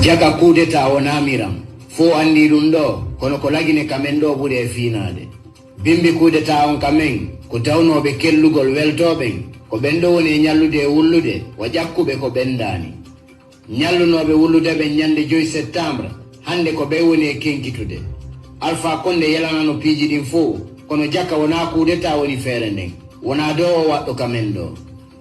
jaka kudeta onamiram fo andi ɗum ɗo kono ko lagine kamen ɗo ɓuri e finade bimbi kudeta on kamen ko tawnoɓe kellugol weltoɓen ko ɓen ɗo woni e ñallude e wullude o ƴakkuɓe ko ɓendani ñallunoɓe wullude ɓen ñande 5 septembre hande ko ɓe woni e kenkitude Alpha Condé yelanano piiji ɗin fo kono jakka wona kudeta woni feere nden wona do o waɗɗo kamen ɗo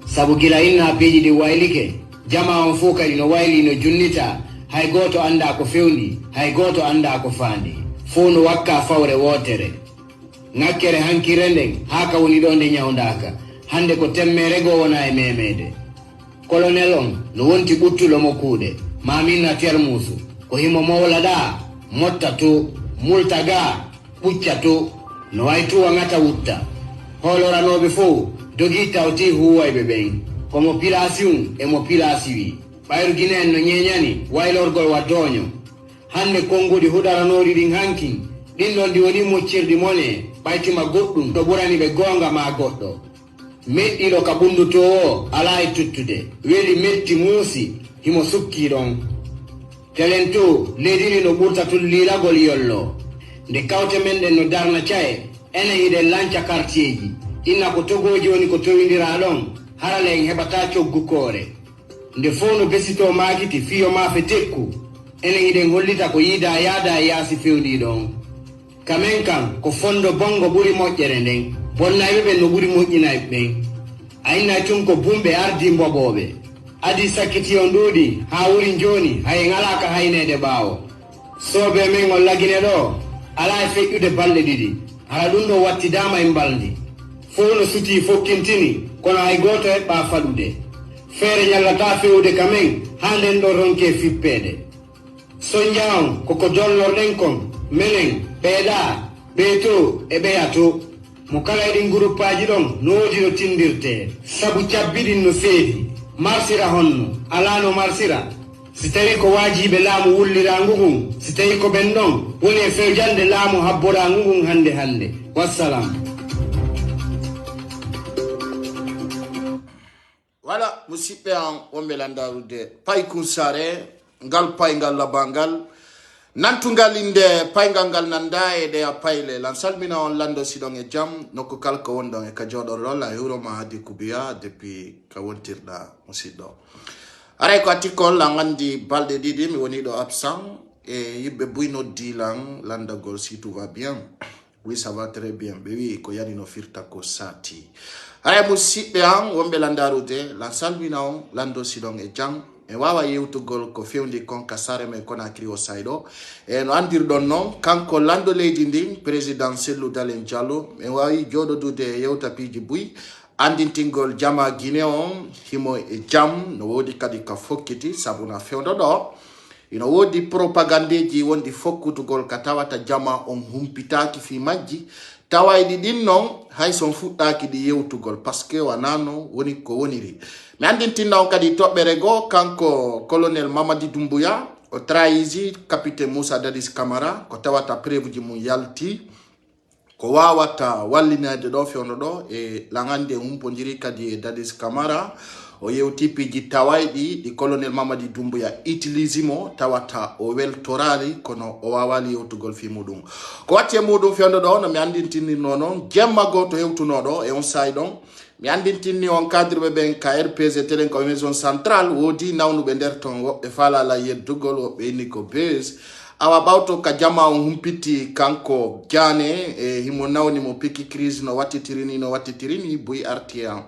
sabu gila inna piiji ɗi waylike jama on fo kadi no wayli no junnita hay goto anda ko fewndi hay goto anda ko faandi fo no wakka fawre wotere ngakkere hankire nden haka woni ɗo nde ñawdaka hande ko temmere go wona e memede colonel on no wonti ɓuttulo mo kuuɗe maminna termusu ko himo mawlaɗa motta to multa ga ɓucca to no way tuwa ngata wutta holoranoɓe fo dogi tawti huwayɓe ɓen komo pilasium e mo pilasiwi ɓayru guinen no ñeñani waylorgol waddoño hande konngudi huɗaranoɗi ɗin hankin ɗin ɗon ɗi woni moccirɗi mone ɓaytima goɗɗum to ɓurani ɓe gonga ma goɗɗo meɗɗiɗo ka ɓunduto o ala e tuttude weeli metti muusi himo sukki ɗon telen to leydi no ɓurta tullilagol yollo nde kawte men ɗen no darna caye enen hiɗen lanca quartier ji inna ko togoji woni ko towidira ɗon harala en heɓata coggu koore nde fo no besito makiti fiyo mafe tekku enen hiɗen hollita ko yiida yaada e yaasi fewndi ɗon kamen kam ko fondo bongo ɓuri moƴƴere nden bonnayɓe ɓen no ɓuri moƴƴinayɓe ɓen a innay tun ko bumɓe ardi mboɓoɓe adi sakkiti on ɗuuɗi ha wuri joni haye ngalaka haynede ɓaawo soobe men on lagine ɗo ala e feƴƴude balɗe ɗiɗi hala ɗum ɗo wattidama e mbaldi fo no suti fokkintini kono hay goto heɓɓa faɗude feere ñallata fewde kamen ha nden ɗo ronke fippede soñja on koko dollorɗen kon menen ɓeeɗa ɓeeto e ɓeyato mo kala eɗin groupe aji ɗon no wodi no tindirte sabu cabbiɗin no feewi marsira honno ala no marsira si tawi ko wajiɓe laamu wullirangu ngun si tawi ko ɓen ɗon woni e fewjande laamu habborangu ngun hande wassalam. Voilà, musidɓe an wonɓe landarude paykun sare ngal paygal labangal nantugal inde paygal ngal nanda e ɗeya payle lan salmina on lando siɗon e jaam nokku kala ko wonɗon e ka joɗorɗon la hewroma hadi kubiya depuis ka wontirɗa musidɗo aray ko attikol lan andi balɗe ɗiɗi mi woni ɗo absent e yimɓe buynoddi lan landagol si tout va bien. Oui, ça va très bien ɓe wi ko yani no firta ko sati aray musidɓe an wonɓe landarude lan salmina on lando siɗon e jaam e wawa yewtugol ko fewndi kon ka sare men Conakry o sayɗo e no andirɗon noon kanko lando leydi ndin président Cellou Dalein Diallo e wawi joɗodude yewta piiji buy andintingol jama Guinée on himo e jaam no wodi kadi ka fokkiti sabuna fewndo ɗo ino wodi propagandeji wondi fokkutugol ka tawata jama on humpitaki fi majji tawayɗi ɗin noon hay son fuɗɗaki ɗi yewtugol par ce que wanano woni ko woniri mi andintinna on kadi toɓɓere goo kanko colonel Mamadi Doumbouya o trahisi capitaine Moussa Dadis Camara ko tawata preuve ji mum yalti ko wawata wallinade ɗo fewno ɗo e langande humpodiri kadi e Dadis Camara o yewti piiji tawayɗi ɗi colonel Mamadi Doumbouya utilise mo tawata o weltorali kono o wawali yewtugol fi muɗum ko watti e muɗum fewno ɗo no mi andintinninno noon jemma goo to hewtunoɗo e on sayi ɗon mi andintinni on cadre ɓen ka RPG telen ko maison centrale wodi nawnuɓe nder ton woɓɓe falala yeddugol woɓɓe inni ko base awa ɓawto ka jama on humpiti kanko Diané e himo nawni mo piki crise no wattitirini buy artian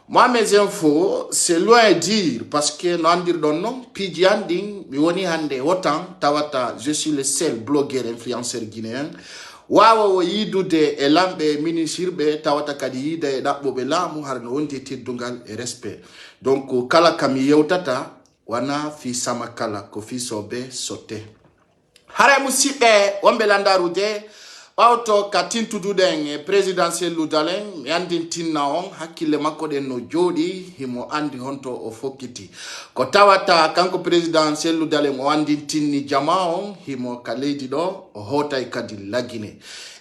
moi mes infos c'est loin dire parce que no andirɗon noon piiji an ɗin mi woni hande wotan tawata je suis le seul blogueur influenceur guinéen wawa o yidude e lamɓe minisirɓe tawata kadi yiida e ɗaɓɓuɓe laamu har no wonti teddugal e respect donc kala kam yewtata wana fi sama kala ko fi sobe sotte haray musidɓe wonɓe landarude ɓawto ka tintuduɗen e président Cellou Dalein mi andintinna on hakkille makko ɗen no jooɗi himo andi honto o fokkiti ko tawata kanko président Cellou Dalein o andintinni jama on himo ka leydi ɗo o hotay kadi lagine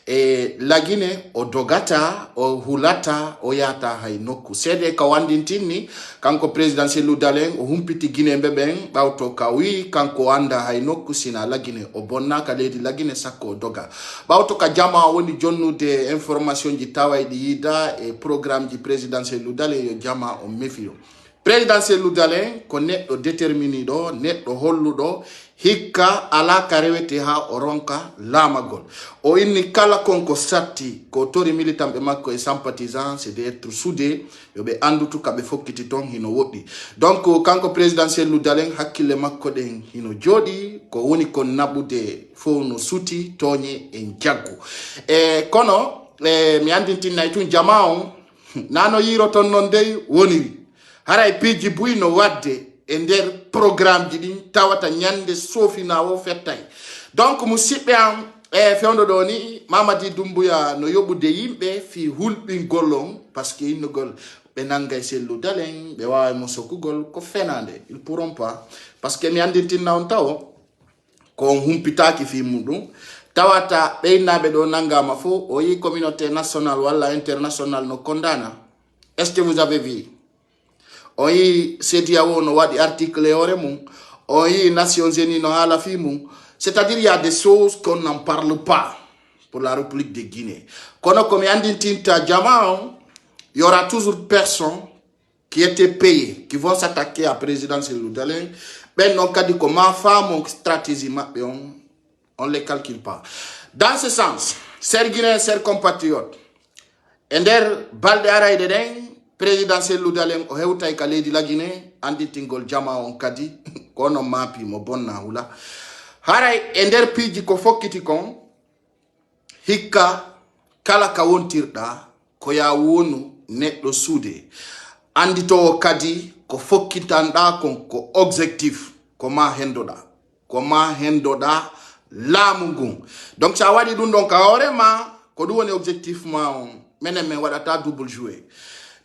e la Guinée o dogata o hulata o yata hay nokku sede ka wandintini kanko président Cellou Dalein o humpiti Guinée beben bawto ka wi kanko anda hay nokku sina la Guinée o bonna ka leydi la Guinée sakko doga bawto ka jama woni jonnude information ji tawaydi yida e programme ji président Cellou Dalein yo jama o mefio président Cellou Dalein ko neɗɗo déterminé ɗo neɗɗo holluɗo hikka ala ka rewete ha o ronka lamagol o inni kala konko satti ko tori militant ɓe makko e sympathisant c'est d'être soudé yoɓe andutu kaɓe fokkiti ton hino woɗɗi donc kanko président Cellou Dalein hakkille makko ɗen hino jooɗi ko woni kon naɓude fo no suti toñe en jaggu e kono mi andintinnay tun jama on nano yiroton non dey woniri haray piiji buyno wadde e nder programme ji ɗin tawata ñande sofinawo fettay donc musidɓe am e fewndo ɗo ni Mamadi Doumbouya no yoɓude yimɓe fi hulɓingol on par ce que innugol ɓe nangay Cellou Dalein ɓe wawa mo sokkugol ko fenande ils pourront pas parce que mi andintinna on taw ko on humpitaki fi muɗum tawata ɓeynaɓe ɗo nangama fo o yi communauté nationale walla international no condana est ce que vous avez vu on yi CEDEAO no wadi article ore mum on yi Nations Unies no hala fi mum c'est-à-dire il y a des choses qu'on n'en parle pas pour la République de Guinée kono comme andintinta jama il y aura toujours personnes qui étaient payées qui vont s'attaquer à président Cellou Dalein ben non kadi ko ma famo stratégie mabbe on les calcule pas dans ce sens chers Guinéens chers compatriotes ender balde arayde den président Cellou Dalein o hewtay ka leydi la Guinée anditingol jama on kadi kono mapi mo bonna hula haray e nder piiji ko fokkiti kon hikka kala ka wontirɗa ko ya wonu neɗɗo suude anditowo kadi ko fokkitanɗa kon ko objectif ko ma hendoɗa laamu ngun donc sa waɗi ɗum ɗon ka hoorema ko ɗum woni objectif ma on menen min waɗata double jouer.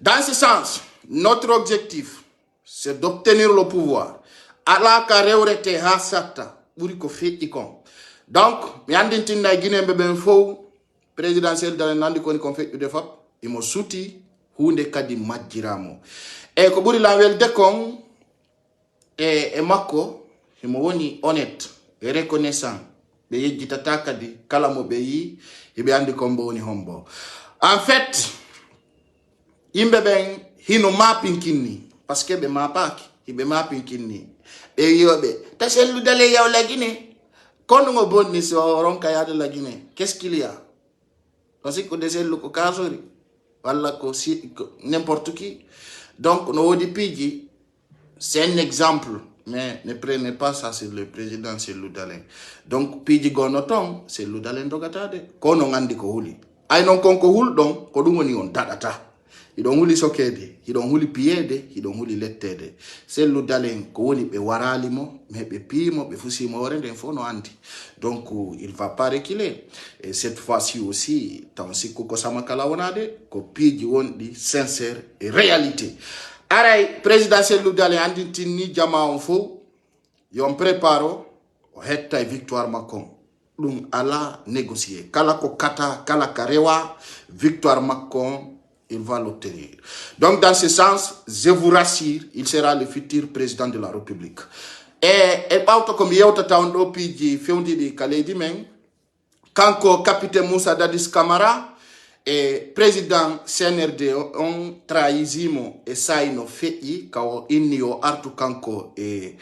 Dans ce sens, notre objectif, c'est d'obtenir le pouvoir. Ala ka rewrete ha satta ɓuri ko feƴƴi kon. Donc, mi andintinna Guinéen ɓen fof présidentiel Dalein nandi koni kon feƴƴude fop imo suti hunde kadi majjiramo. E ko ɓuri lan welde kon e makko imo woni honnête et reconnaissant ɓe yejjitata kadi kala mo ɓe yi hiɓe andi kon bo woni hombo. En fait, yimɓe ɓen hino mapinkinni parce que ɓe mapaki hiɓe mapinkinni ɓe wiyoɓe ta Cellou Dalein yaw la Guinée kono ngo bonni so ronka yaade la Guinée qu'est-ce qu'il y a on sikko de Cellou ko kasori walla ko n'importe qui donc no wodi piiji c'est un exemple mais ne prenez pas ça sur le président Cellou Dalein donc piiji gonno ton Cellou Dalein dogatade kono ngandi ko huli ay non konko hulɗon ko ɗum woni on daɗata hiɗon huli sokede hiɗon huli piyede hiɗon huli lettede Cellou Dalein ko woni ɓe waralimo mais ɓe piimo ɓe fusimo hoore nden fof no andi donc il va pas reculer et cette fois-ci aussi taw sikku ko sama kala wonade ko piiji wonɗi sincère et réalité aray président Cellou Dalein andintinni jama on fof yon prépare o hetta e victoire makko ɗum ala négocier kala ko kata kala ka rewa victoire makko il va l'obtenir. Donc dans ce sens, je vous rassure, il sera le futur président de la République. Et auto comme yewtata on ɗo piiji fewdiɗi ka leydi men kanko capitaine Moussa Dadis Camara e président CNRD on trahissimo e sayno feƴƴi kawo inni o artu kanko e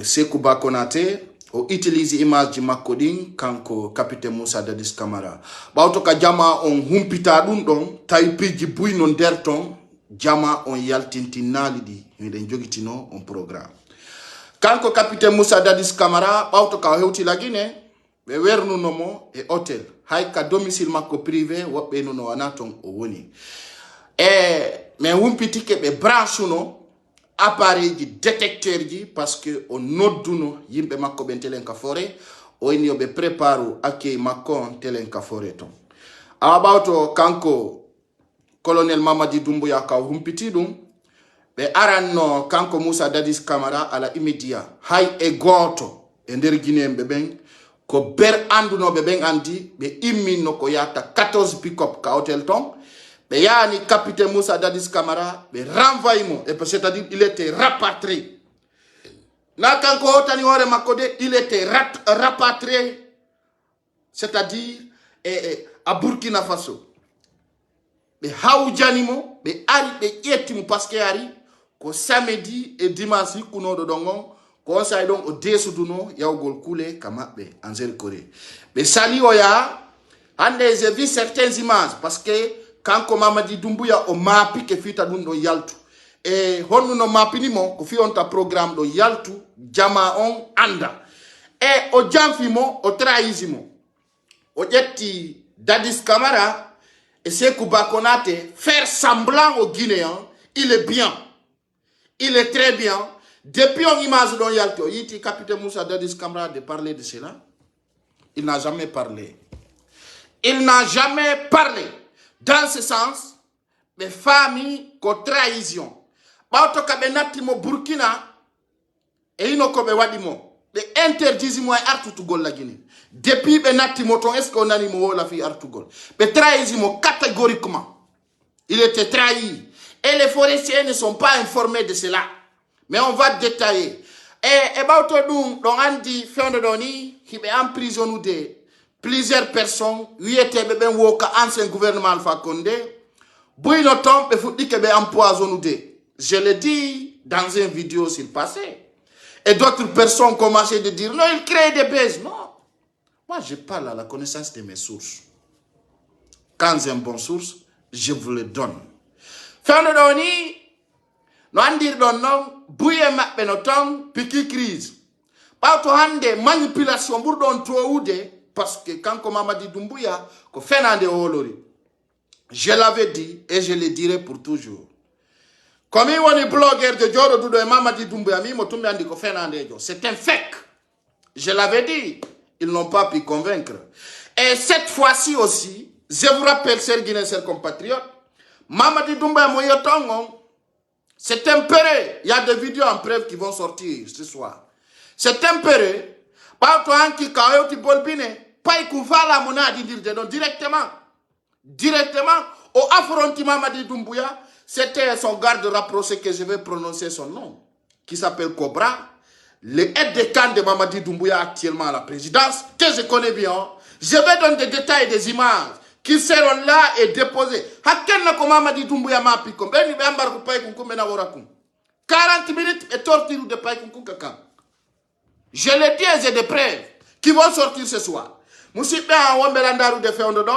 Sékou Ba Konaté o utilise image ji makko ɗin kanko capitaine Moussa Dadis Camara ɓawto ka jama on humpita ɗum ɗon tawi piiji buyno nder ton jama on yaltintinali ɗi miɗen jogitino on programme kanko capitaine Moussa Dadis Camara ɓawto ka o hewti la Guinée ɓe wernunomo e hôtel hay ka domicile makko privé woɓɓe nuno wana ton o woni e min humpitike ɓe branchuno appareil ji détecteur ji parce que o nodduno yimɓe makko ɓen telen ka forêt o inni yoɓe prépare accueil makko on telen ka forêt ton awa ɓawto kanko colonel Mamadi Doumbouya ka o humpiti ɗum ɓe aranno kanko Moussa Dadis Camara ala immédiat hay e goto e nder Guinéen ɓe ɓen ko ber anduno be ben andi be immin no ko yata 14 pick-up ka hotel ton be yani capitaine Moussa Dadis Camara be renvoyé et c'est-à-dire il était rapatrié na kanko hotani hore makode il était rapatrié c'est-à-dire à Burkina Faso be hawjanimo be ari be ƴettimo parce que ari ko samedi et dimanche kunodo dongon ko say donc o desuduno yawgol kule kamaɓe en Corée be sali oya hande j'ai vu certaines images parce que kanko Mamadi Doumbouya o maapi ke fita ɗum ɗo yaltu e honnuno maapinimo ko fi on ta programme ɗo yaltu jama on anda e o janfimo o trahisimo o ƴetti Dadis Camara et Sékou Bakonate faire semblant aux Guinéens il est bien il est très bien depuis on image don yalto yiti capitaine Moussa Dadis Camara de parler de cela il n'a jamais parlé dans ce sens les familles ko trahison ɓawto kaɓe nattimo Burkina e ino koɓe waɗimo ɓe interdisimo e artutugol la Guinée depuis ɓe nattimo ton est ce que on nanimo wola fi artugol ɓe trahissimo catégoriquement il était trahi et les forestiers ne sont pas informés de cela mais on va détailler e ɓawto ɗum ɗon andi fewde ɗo ni hiɓe emprisonnude plusieurs personnes wiyeteɓe ɓen woka ancien gouvernement Alpha Condé buyno ton ɓe fuɗɗike ɓe empoisonnude je l'ai dit dans une vidéo s'il passait et d'autres personnes commençaient de dire non il crée des baises non moi je parle à la connaissance de mes sources quand j'ai une bonne source je vous le donne fewde ɗo ni no andir ɗon noon buye maɓɓe no ton piki crise ɓawto hande manipulation ɓurɗon towude parce que kanko Mamadi Doumbouya ko fenande o wolori je l'avais dit et je le dirai pour toujours comme il woni blogueur de Joro Dudo et Mamadi Doumbouya mi mo tumbi andi ko fenande jo c'est un fake je l'avais dit ils n'ont pas pu convaincre et cette fois-ci aussi je vous rappelle chers Guinéens chers compatriotes Mamadi Doumbouya mo yotongon c'est tempéré. Il y a des vidéos en preuve qui vont sortir ce soir. C'est tempéré. Ɓawto hanki kawewti bolbine pay ko fala mo naadi dirde ɗon directement au affronti Mamadi Doumbouya c'était son garde rapproché que je vais prononcer son nom qui s'appelle Cobra le aide de camp de Mamadi Doumbouya actuellement à la présidence que je connais bien je vais donner des détails des images qui seront là et déposés. Hakken ko Mamadi Doumbouya ma pikom. Beni be ambar ko pay kunkum mena worakum. 40 minutes et torture de pay kunkum kaka. Je le dis, j'ai des preuves qui vont sortir ce soir. Musibe en wombelandaru de feondo do.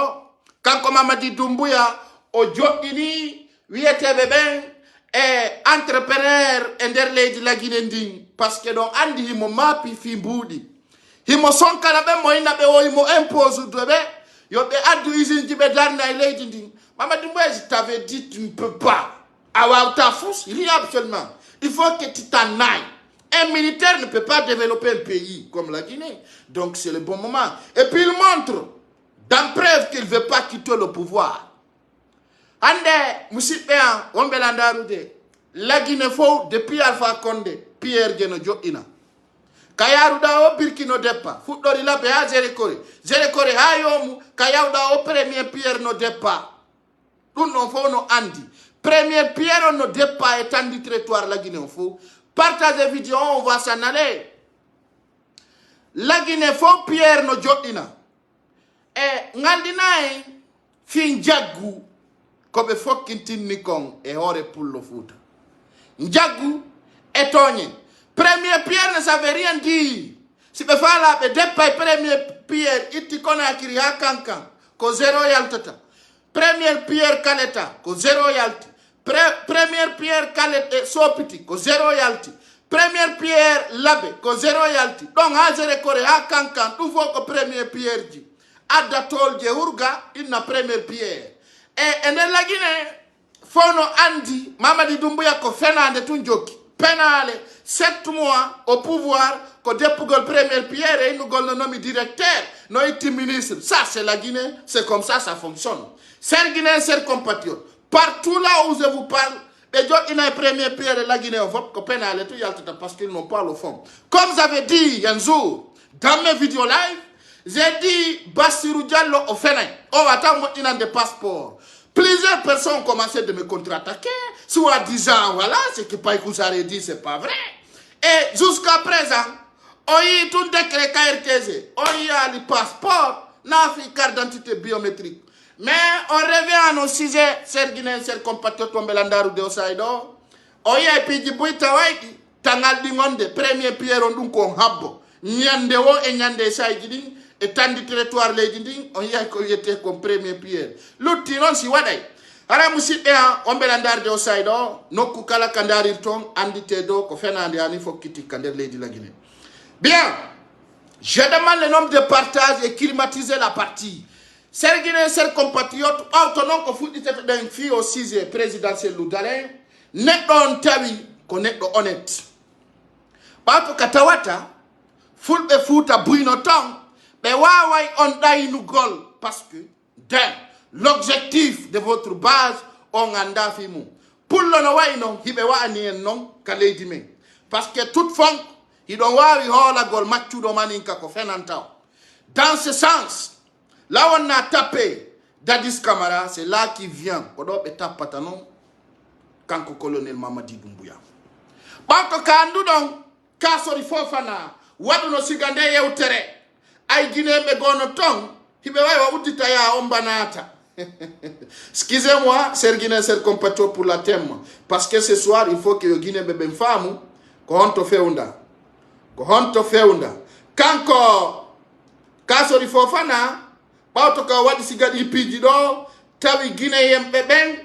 Kanko Mamadi Doumbouya o joɗɗini wiyeteɓe ɓen e entrepreneur e nder leydi la Guinée ndin parce que ɗon andi himo maapi fi mbuuɗi himo sonkana ɓe mo ina ɓe o himo impose de ɓe yoɓe addu usine ji ɓe darna e leydi ndin Mamadi Doumbouya je t'avais dit tu ne peux pas avoir ta force il y a absolument il faut que tu t'en ailles. Un militaire ne peut pas développer un pays comme la Guinée donc c'est le bon moment et puis il montre dans preuve qu'il ne veut pas quitter le pouvoir. Ande musidɓe an wonɓe landarude la Guinée fof depuis Alpha Condé Pierre Dieno joɗɗina ka yaruɗa o Birkino départ fuɗɗori labbe ha Gérékoré ha yomu ka yawɗa o premier Pierre no départ ɗum ɗon fof no andi premier Pierre on no départ e tandi territoire la Guinée fof partagez vidéo on va s'en aller la Guinée fof Pierre no joɗɗina e ngandinayi fin jaggu koɓe fokkintinni kon e hoore pullo Fouta jaggu e toñe premier Pierre ne savait rien dire si ɓe faalaɓe deppa e premier Pierre itti Conakry ha Kankan ko zéro yaltata premier Pierre Kaleta ko zéro yalti premier Pierre Kaleta Sopiti ko zéro yalti premier Pierre Labe ko zéro yalti ɗon ha Gérékoré ha Kankan ɗum fof ko premier Pierre ji adda tolje hurga inna premier Pierre e nder la Guinée fof no andi Mamadi Doumbouya ko fenande tun jokki penale 7 mois au pouvoir ko deppugol premier Pierre et innugol no nomi directeur no itti ministre ça c'est la Guinée c'est comme ça fonctionne chers Guinéens chers compatriotes partout là où je vous parle ɓe joɗɗina e premier Pierre et la Guinée o fof ko penale to yaltata parce qu'ils n'ont pas le fond comme j'avais dit un jour dans mes vidéos live j'ai dit Bassirou Diallo au Fénin. Oh, attends, moi, il a des passeports. Plusieurs personnes ont commencé de me contre-attaquer. Soit disant, voilà, ce que Païkou Saré dit, c'est pas vrai. Et jusqu'à présent, on y a tout décret KRTZ. On y a le passeport, n'a fait carte d'identité biométrique. Mais on revient à nos sujets, Serguine, ser compatriotes Wambelandaru de Osaido. On y a pidi Bouitawaiki, Tangal Dingonde, premier pierre on dunko habbo. Nyande wo et nyande saïding, et tant de territoire les on y a été comme premier pierre. L'outil si wadai. Ara musi ea Wambelandaru de Osaido, no kukala kandari ton, andi tedo, ko fenandi ani fo kiti kander lady la Guinée. Bien, je demande le nombre de partages et climatiser la partie. Serguine, ser compatriote, autonome ko fuɗɗi d'un fille au 6e présidentiel Loudalen, neɗɗo on tawi ko neɗɗo honnête. Ɓato ka tawata, fulɓe fuuta buyno ton, ɓe waway on ɗaynugol, parce que, l'objectif de votre base, on anda fi mum. Pullo no way non, hiɓe wa'ani en non, ka leydi men. Parce que toute fonk, hiɗon wawi hoolagol maccuɗo maninka ko fenanta. Dans ce sens, là on a tapé Dadis Camara, c'est là qui vient. Kodo be tapatanon kanko colonel Mamadi Doumbouya. Bako kandu don kasori fofana wadu no sigande yewtere ay Guinée me gono ton hibe way wa udita ya ombanata. Excusez-moi, Serguine, ser compatriote pour la thème, parce que ce soir il faut que le Guinée bebe famu ko honto feunda. Ko honto feunda. Kanko kasori fofana Bautoka wadi sigadi piji do tawi Guinée yembe ben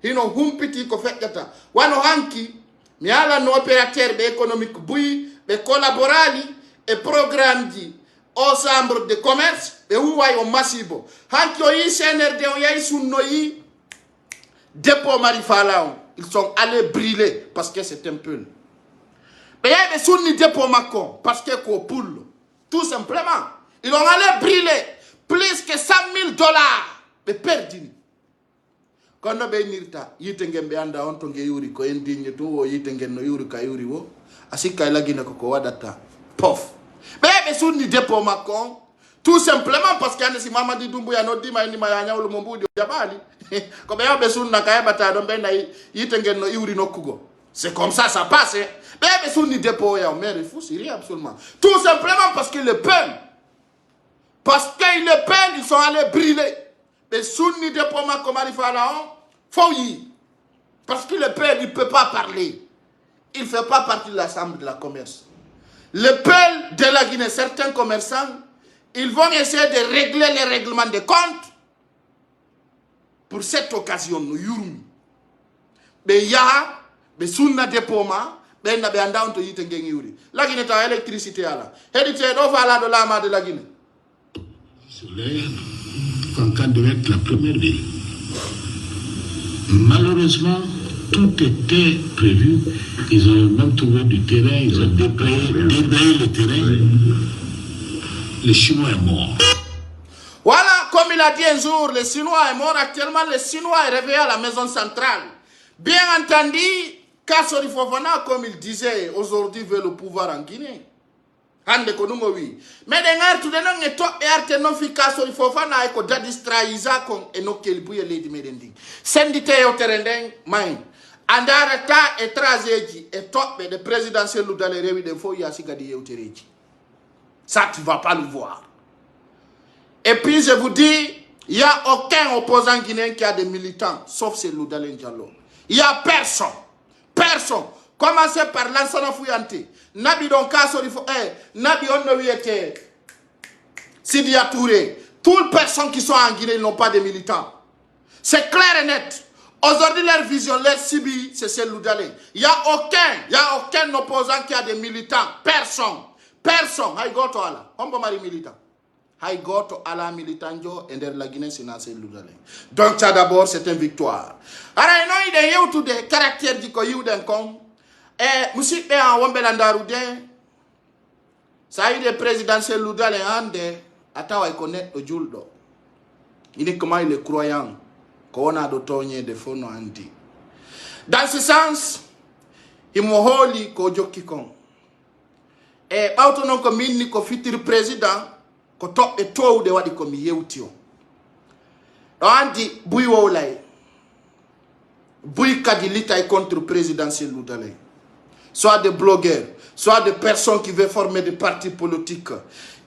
hino humpiti ko fekkata wano hanki mi ala no opérateur be économique buy be collaborali e programme di au chambre de commerce be huway o masibo hanki o yi CNRD o yayi sunno yi dépôt Marifala ils sont allés brûler parce que c'est un peu be yayi be sunni dépôt Macron parce que ko poule tout simplement ils ont allé brûler plus que $100,000 be perdi. Quand on be nirta yitengen be anda on to nge yuri ko endigne to wo yitengen no yuri ka yuri wo asika la Guinée ko wadata pof be sunni dépôt Macron tout simplement parce que si Mamadi Doumbouya no dima ni ma nyawlu mo mbudi jabali ko be sunna kay bata do be na yitengen no yuri no kugo. C'est comme ça passe. Be sunni dépôt ya mais il faut sérieux absolument. Tout simplement parce que le peuple parce qu'ils le peignent, ils sont allés brûler. Les sunnis de Poma comme Arifalaon, faut y. Parce que le peuple, il ne peut pas parler. Il ne fait pas partie de l'Assemblée de la commerce. Le peuple de la Guinée, certains commerçants, ils vont essayer de régler les règlements de compte. Pour cette occasion, nous yurumi. Mais il y a des sunna de Poma, ben na be anda on to yite ngengi yuri. La Guinée ta électricité ala. Hédité do fala de l'ama de la Guinée. Kankan devait être la première ville. Malheureusement, tout était prévu. Ils ont même trouvé du terrain, ils ont déblayé le terrain. Le Chinois est mort. Voilà, comme il a dit un jour, le Chinois est mort. Actuellement, le Chinois est réveillé à la maison centrale. Bien entendu, Kassori Fofana, comme il disait, aujourd'hui veut le pouvoir en Guinée. Hande ko numo wi meden artude non e tobbe arte non fi Kassori Fofana e ko Dadis trahisa kon e nokkel buye leydi meden din sendite yewtere nden may andara ta e trajeji e tobbe de présidentiel Loudalen rewi den fo ya sigadi yewtereji ça tu vas pas le voir. Et puis je vous dis, il y a aucun opposant guinéen qui a des militants sauf c'est Loudalen Diallo. Il y a personne. Commencez par Lansana Fouyanté. Nabi don Kassori Nabi on no wiete Sidia Touré. Toutes les personnes qui sont en Guinée n'ont pas de militants. C'est clair et net. Aujourd'hui, leur vision, leur cible, c'est celle Loudalen. Il n'y a aucun opposant qui a des militants. Personne. Hay goto ala. On peut marier militant. Hay goto ala militant jo et la Guinée c'est celle Loudalen. Donc ça d'abord c'est une victoire. Alors il y a eu des caractères du koyuden kong. Et musique en Wambelandaru de ça y est présidentiel Loudalen ande atawa connaît le juldo. Uniquement il est croyant qu'on a d'autres de fono andi. Dans ce sens, il m'a holi ko jokikon. Et autonom comme il ko futur président ko toɓɓe towde waɗi komi yewti o ɗo andi buy wowlay buy kadi litay contre présidentiel Loudalé, soit des blogueurs, soit des personnes qui veulent former des partis politiques.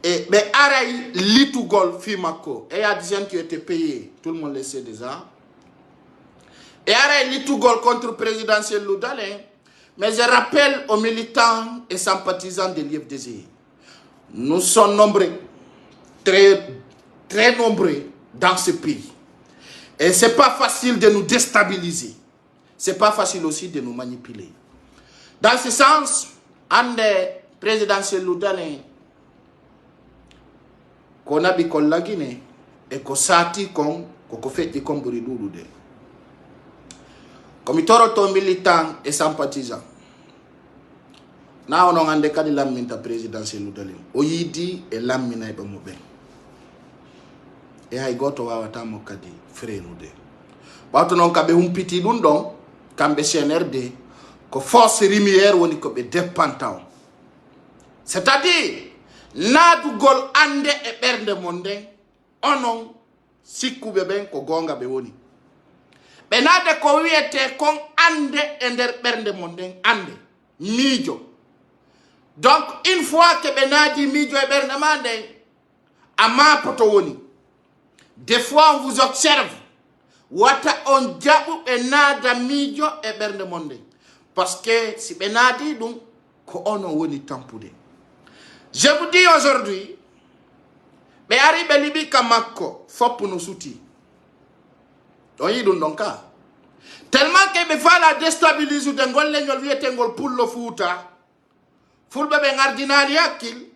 Et mais aray litugol fimako. Et il y a des gens qui ont été payés, tout le monde le sait déjà. Et aray litugol contre présidentiel Loudalé. Mais je rappelle aux militants et sympathisants de l'IFDZ, nous sommes nombreux, très nombreux dans ce pays. Et ce n'est pas facile de nous déstabiliser. Ce n'est pas facile aussi de nous manipuler. Dans ce sens, un des présidentiels Loudalé, qu'on a vu la Guinée, et qu'on sati qu'on fait comme Bouridouloudé. Comme tous militants et sympathisants, nous avons un cas de la présidentielle Loudalé. Oyidi et l'amina et Bamouben. Et il y a un kadi frère nous de. Parce que nous avons un petit lundon, kambe CNRD, que force rimière woni ko be dépendant. C'est-à-dire, naadu gol ande e bernde monde, onon sikube ben ko gonga be woni. Be nade ko wiete kon ande e der bernde monde ande mijo. Donc une fois que be nadi mijo e bernde mande, ama poto woni. Des fois on vous observe, wata on jabu e nada mijo e bernde monde. Parce que si benadi donc ko ono woni tampude. Je vous dis aujourd'hui, be ari be libi kamako fop no souti. On y donc ka. Tellement que be fa la déstabiliser de ngol leñol wiete ngol pullo fuuta. Fulbe be ngardinali yakil.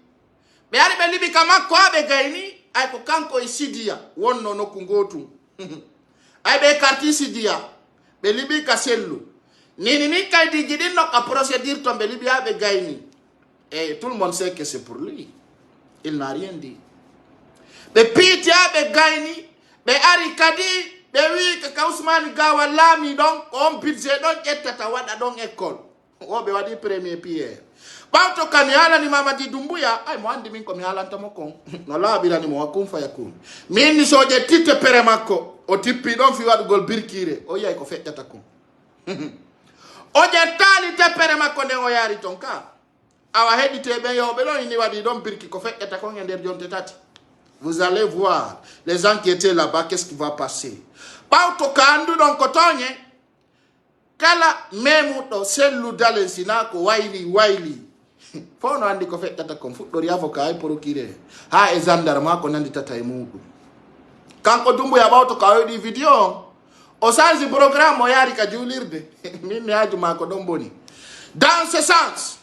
Be ari be libi kamako abe gayni ay ko kanko e sidia wonno no kungotu. Ay be karti sidia be libi kasellu. Nini kay di jidin nok a procédure tombe Libya be gayni. Et tout le monde sait que c'est pour lui. Il n'a rien dit. Be pitia be gayni, be ari kadi, be wi ke Ousmane Gawa lami donc on budget donc etata wada donc école. O be wadi premier pierre. Bauto kanyala ni Mamadi Doumbouya, ay mo andi min ko mi halanta mo kon. No la bila ni mo wakum fa yakun. Min ni soje tite peremako, o tippi don fi wadu gol birkire, o yay ko fettata kon. Oje tali te pere makonde o yari tonka. Awa hedi te ben yo belon ni wadi don birki ko fait eta ko ngender jonte tati. Vous allez voir les gens qui étaient là-bas qu'est-ce qui va passer. Pauto kandu don kotonye kala memu do selu dalen sinako waili. Fono andi ko fait eta ko fudori avocat ay procureur. Ha e gendarme ko nandi tata e mudu. Kanko Doumbouya bauto ka di video. Au sens du programme, il y a julirde. Dans ce sens,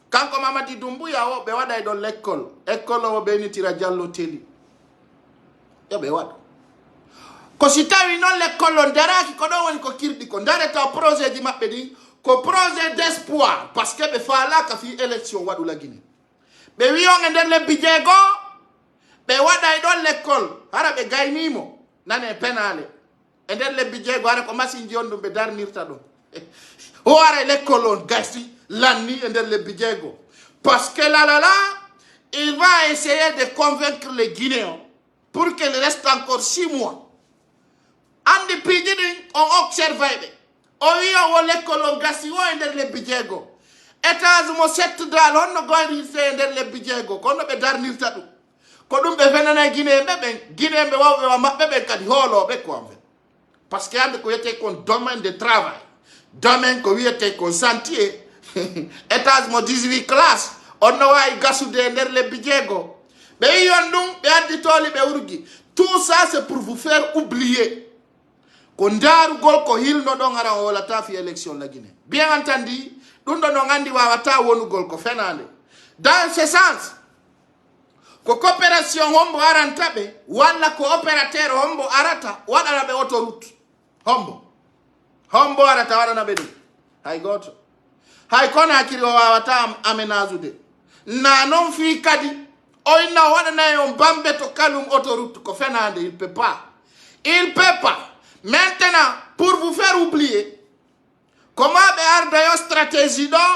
quand Mamadi Doumbouya o be wada dans l'école o beni tira jallo teli. Ya be wada. Ko sitawi non l'école on dara ki ko do woni ko kirdi ko ndare ta projet di mabbe di ko projet d'espoir parce que be fala ka fi élection wadu la Guinée. Be wi on nden le bidjego be wada dans l'école hara be gaynimo nane penale. Et then le budget go ko machine jondum be darnirta do o ara le colon gasti l'année et then le budget go parce que là il va essayer de convaincre les Guinéens pour qu'il reste encore 6 mois andi pidini on observe o wi o le colon gasti o et then le budget go états mo 7 dal on go rise et then le budget go ko no be darnirta do ko dum be fenana Guinée be wawbe wa mabbe be kadi holo be ko parce que ande ko yete kon domaine de travail domaine ko yete kon chantier étage mo 18 classe on no way gasude nder le bidjego be yondum be addi toli be urgi tout ça c'est pour vous faire oublier ko ndaru gol ko hilno do ngara wala ta fi élection la Guinée bien entendu dum do no ngandi wawata wonu gol ko fenande dans ce sens ko coopération hombo arantabe wala ko opérateur hombo arata wada be autoroute hombo arata wada na bedu hay goto hay kona akiri wawata amenazude na non fi kadi o ina wada na yon bambe to kalum autoroute ko fenande il peut pas maintenant pour vous faire oublier comment be arda yo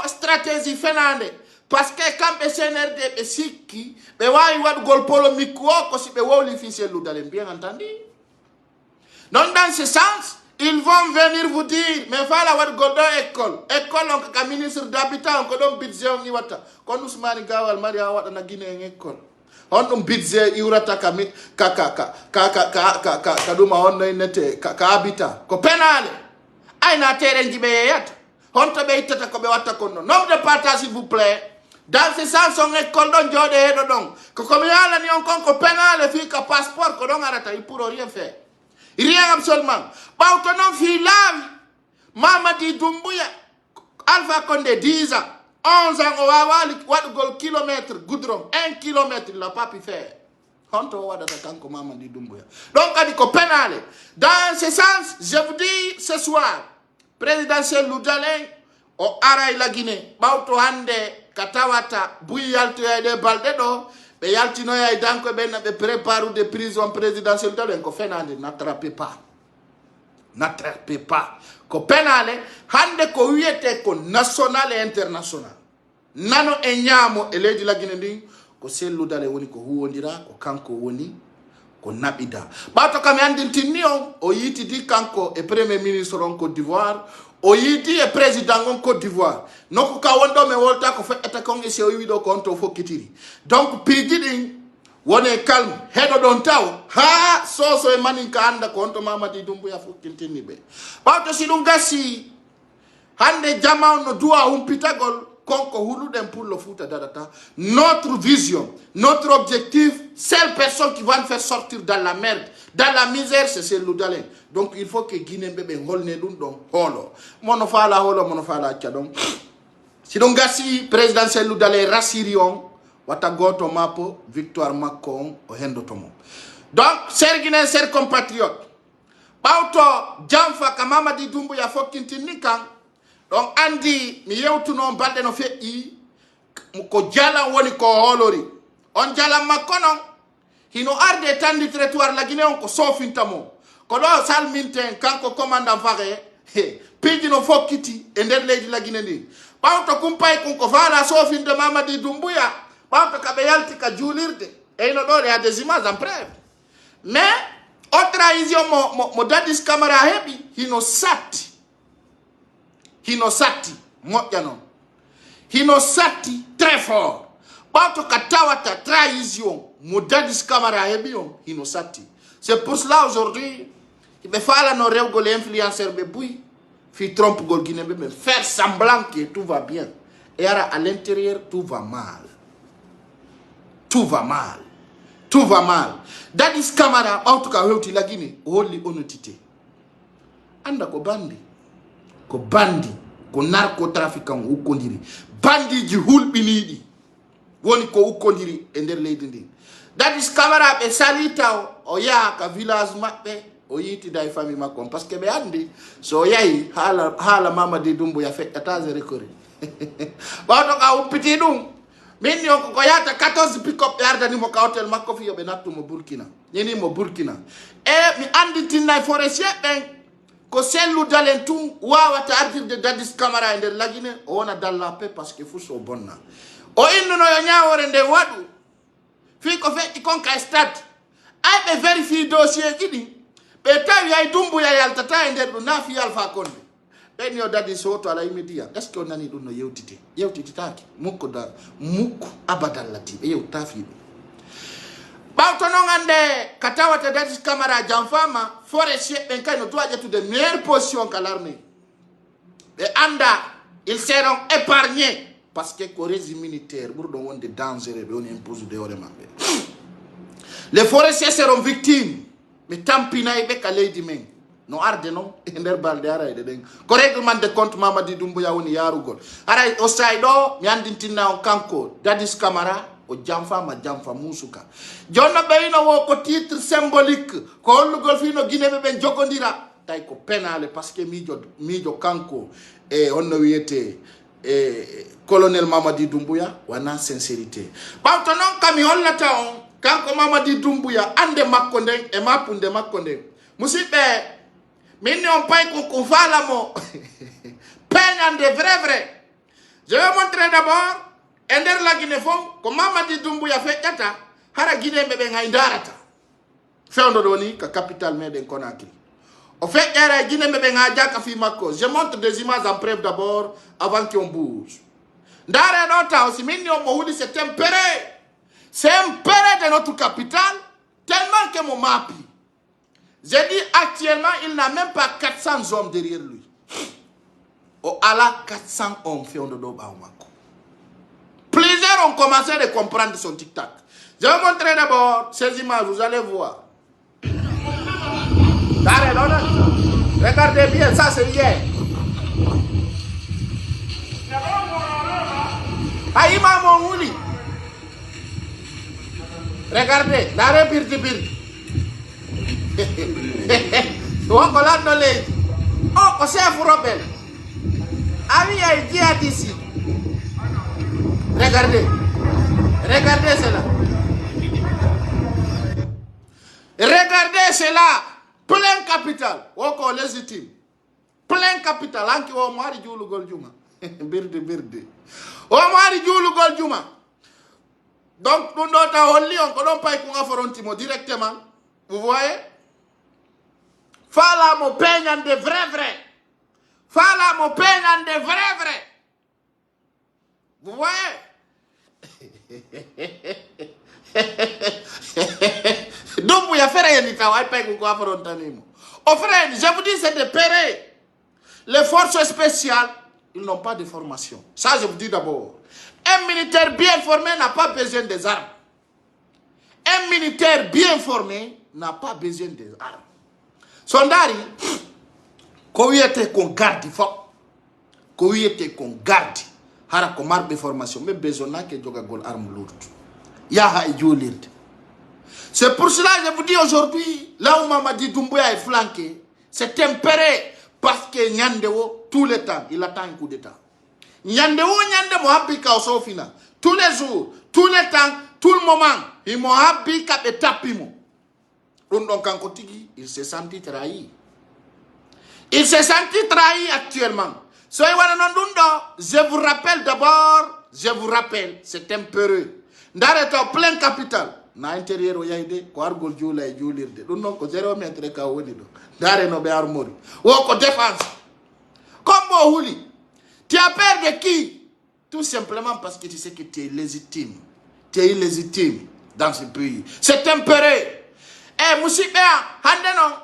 stratégie fenande parce que quand be CNRD be sikki be wawi wad gol polémique ko si be wowli fi Cellou Dalein, bien entendu. Donc dans ce sens, ils vont venir vous dire, mais fala wad godo école on ka ministre d'habitat on ko don budget on iwata kon Ousmane Gawal Maria wada na Guinée école on dum budget iwrata ka duma on nete ka habitat ko penale ay na terrain jibe yata on to be itata ko be watta kono nombre de partage s'il vous plaît. Dans ce sens on école don jode hedo don ko comme yala ni on kon ko penale fi ka passeport ko don arata il pour rien faire. Rien absolument. Bauto non fi lavi. Mamadi Doumbouya. Alpha Condé 10 ans. 11 ans, on va voir le kilomètre goudron. 1 kilomètre, il n'a pas pu faire. On va voir Mamadi Doumbouya. Donc, on dit qu'on pénale. Dans ce sens, je vous dis ce soir, président Cellou Dalein, au Araï la Guinée, Bauto Hande, Katawata, Bouyalto de Baldedo, mais Yaltino ya idanko ben be prépare des prisons présidentielles Dalein ko fenande n'attrapez pas. N'attrapez pas. Ko penale hande ko wiete ko national et international. Nano enyamo eledi la Guinée ndi ko Cellou Dalein woni ko huwondira ko kanko woni ko nabida. Bato kam yandintini on o yiti di kanko e premier ministre en Côte d'Ivoire. O yiti e président en Côte d'Ivoire. Noko ka wondo me wolta ko fe etakon e se o wido ko onto fo kitiri. Donc pigiding wone calme hedo don taw ha soso e maninka anda ko onto Mamadi Doumbouya fo kintini be. Bato sidum gasi hande jama no doa pitagol konko huluden pour le foot dadata. Notre vision, notre objectif, seule personne qui va nous faire sortir dans la merde, dans la misère, c'est Cellou Dalein. Donc il faut que Guinée bébé holne dun don holo. Monofala holo monofala tchadon. Si donc gasi président Cellou Dalein rassirion wata goto mapo victoire Macron o hendo tomo. Donc ser Guinée ser compatriote. Bauto jamfa ka Mamadi Doumbouya fokintini kan. Donc andi mi yewtuno balde no fe'i ko jala woni ko holori on jala makono hino arde tandi territoire la Guinée on ko sofintamo ko do salminten kanko commandant fare piji no fokiti e nder leydi la Guinée ndi bawto kumpay ko fala sofinde Mamadi Doumbouya bawto ka be yalti ka julirde e no do ya des images en preuve mais o trahison mo Dadis Camara hebi hino satti Hinosati, mojanon. Hinosati, très fort. Bato katawata trahison, Dadis Camara ebion, Hinosati. C'est pour cela aujourd'hui, il me fallait nos rêves les influenceurs beboui, fi trompe gol Guinée mais faire semblant que tout va bien. Et à l'intérieur, tout va mal. Tout va mal. Tout va mal. Dadis Camara, en tout cas, la Guinée, holy honnêteté. Anda ko bandi ko narcotrafiquant u kondiri bandi ji hulbinidi woni ko u kondiri e nder leydi ndi Dadis Camara be salita o ya ka village mabbe o yiti day famille makko parce que be andi so yayi hala Mamadi Doumbouya feƴƴata je rekori bawto ka uppiti ɗum min yo ko yata 14 pick-up ɓe ardanimo ka hôtel makko fi yoɓe nattumo Burkina ñenimo Burkina e mi andi tinnay forestier ɓen ko Cellou Dalein tout wawata artirde Dadis Camara e nder la Guinée o wona dans la paix parce que fuu so bonna o innuno yo ñawore nde waɗu fi ko feƴƴi konka e stade ay ɓe vérifie dossier ji ɗi ɓe tawi hay Doumbouya yaltata e nder ɗum na fi Alpha Condé ɓen yo Dadis soto ala immédiat est ce que o nani ɗum no yewtititaki mukko abadallati ɓe yewtata fi ɗum bawto non ande katawata Dadis Camara jamfama forestier ben kay no doit être de meilleure position que l'armée et anda ils seront épargnés parce que le régime militaire bourdon wonde dangereux be on impose de ore mambe les forestiers seront victimes mais tampina be ka leydi men no arde non e nder balde ara de den ko règlement de compte Mamadi Doumbouya woni yarugol ara o saydo mi andintina on kanko Dadis Camara o jamfa musuka jonna beyno wo ko titre symbolique ko hollugol fino Guinée be jogodira tay ko penale parce que mijo kanko e onno wiete colonel Mamadi Doumbouya wana sincérité bawto non kami hollata on kanko Mamadi Doumbouya ande makko nden e mapunde makko nden musibe minni on pay ko fala mo peñande vrai je vais montrer d'abord ender la Guinée fon ko Mamadi Doumbouya feƴƴata hara Guinée ɓe ngay darata fewndo ɗo ni ka capital meɗen Conakry o feƴƴere Guinée ɓe nga jaka fi makko. Je montre des images en preuve d'abord avant qu'on bouge. Ndare ɗo taw si min on mo huuli c'est tempéré de notre capitale tellement que mon mapi. J'ai dit actuellement il n'a même pas 400 hommes derrière lui. O ala 400 hommes fewndo ɗo ɓawo makko. Plusieurs ont commencé à comprendre son tic-tac. Je vais vous montrer d'abord ces images, vous allez voir. Regardez bien, ça c'est hier. Aïma Mongouli. Regardez, l'arrêt birdi. On colade dans les. Oh, c'est un rebelle. Ami a dit à d'ici. Regardez cela. Regardez cela. Plein capital. Woko légitime. Plein capital. Anki o mari julu gol juma. Birdi. O mari julu gol juma. Donc, nous n'avons pas on ne pas qu'on affrontimo directement. Vous voyez? Fala mo peignan de vrai. Fala mo peignan de vrai. Vous voyez? Donc, vous avez fait rien, oh frère, je vous dis, c'est de péré. Les forces spéciales, ils n'ont pas de formation. Ça, je vous dis d'abord. Un militaire bien formé n'a pas besoin des armes. Un militaire bien formé n'a pas besoin des armes. Sondari, quand il était qu'on garde, quand il était qu'on garde, hara ko marbe formation mais besoin que joga gol arme lourde ya ha julirde. C'est pour cela que je vous dis aujourd'hui, là où Mamadi Doumbouya est flanqué, c'est tempéré parce que Nyandewo tout le temps il attend un coup d'état. Nyandewo mohabi ka osofina tous les jours, tout le temps, tout le moment, il mohabi ka etapimo. Donc Kankotigi, il s'est senti trahi. Il s'est senti trahi actuellement. Soyez je vous rappelle d'abord, c'est tempéreux. Ndareto plein capital. Na intérieur o yayde ko argol jula e julirde. Dum non ko 0 mètre ka woni do. Ndare no be armori. Wo ko défense. Comme Houli. Tu as peur de qui? Tout simplement parce que tu sais que tu es légitime. Tu es illégitime dans ce pays. C'est tempéré. Eh, Moussibea, hande non.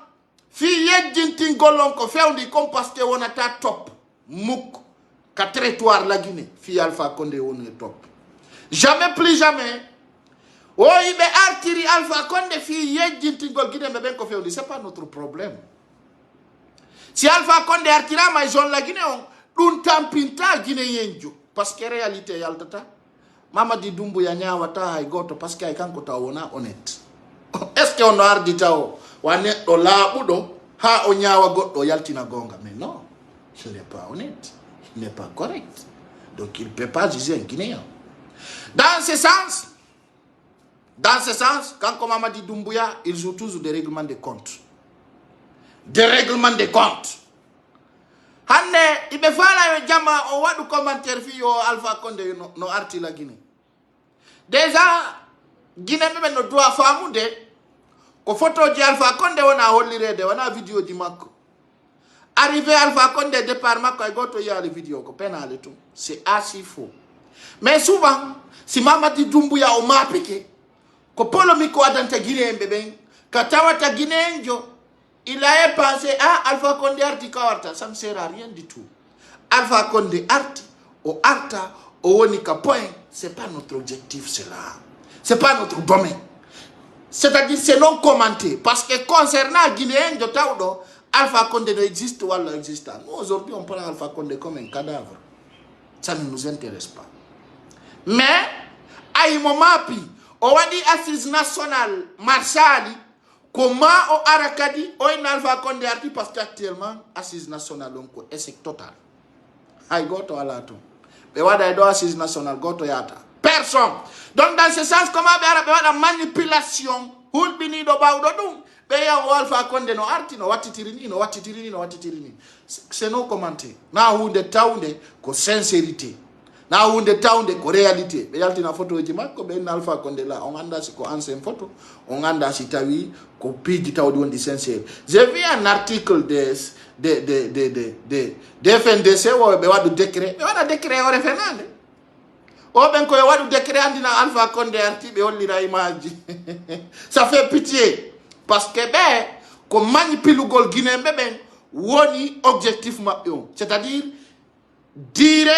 Fi yedjintin golon ko fewndi comme parce que on a ta top. Mouk, 4 étoiles la Guinée, fi Alpha Condé on est top. Jamais plus jamais. Oh, il be artiri Alpha Condé fi yedjinti go Guinée me ben ko fewdi, c'est pas notre problème. Si Alpha Condé artira ma zone la Guinée on dun tampinta Guinée yenjo parce que réalité yaltata. Mamadi Doumbouya nyawata ay goto parce que ay kanko ta wona honnête. Est-ce qu'on a ardi tao wane do la budo ha o nyawa goddo yaltina gonga mais non. Ce n'est pas honnête, il n'est pas correct. Donc il ne peut pas juger un Guinéen. Dans ce sens, quand Mamadi Doumbouya, il joue toujours des règlements de compte. Des règlements de compte. Hande, il me fala jama on wa du commentaire fi yo Alpha Condé no arti la Guinée. Déjà, Guinée même no doit famude ko photo di Alpha Condé wona hollirede wona vidéo di makko. Arrivé Alpha Condé départ makko ay goto ya les vidéos ko penale tout. C'est assez faux. Mais souvent, si Mamadi Doumbouya o mapike ko polomiko adante Guinée mbebe ka tawata Guinée njo il a pensé à Alpha Condé arti kawarta, ça ne sert à rien du tout. Alpha Condé arti o arta o wonika point, c'est pas notre objectif cela. C'est pas notre domaine. C'est-à-dire c'est non commenté parce que concernant Guinée njo tawdo Alpha Condé existe ou elle existe. Nous, aujourd'hui, on prend Alpha Condé comme un cadavre. Ça ne nous intéresse pas. Mais, à un moment, on a dit assise nationale, Marshali, comment on a rakadi, on a Alpha Condé arti parce qu'actuellement, assise nationale, donc, échec total. Aïe, goto alato. Mais wada edo assise nationale, goto yata. Personne. Donc, dans ce sens, comment on a la manipulation, hulbini do baudodum. Alpha Condé no arti no watitirini. C'est non commenté. Na hunde taunde ko sincérité. na hunde tawnde ko réalité ɓe yaltina photo ji makko ɓe Alpha Condé la on anda si ko ancien photo on anda si tawi ko piiji tawdi wondi sincére. J'ai vu un article de FNDC wo ɓe waɗu décret ɓe waɗa décret o refenande o ɓen koye waɗu décret andina Alpha Condé arti ɓe hollira image ji ça fait pitié parce que ɓe ko mañi pilugol guinéɓe ɓen woni objectif maɓɓe on, c'est-à-dire dire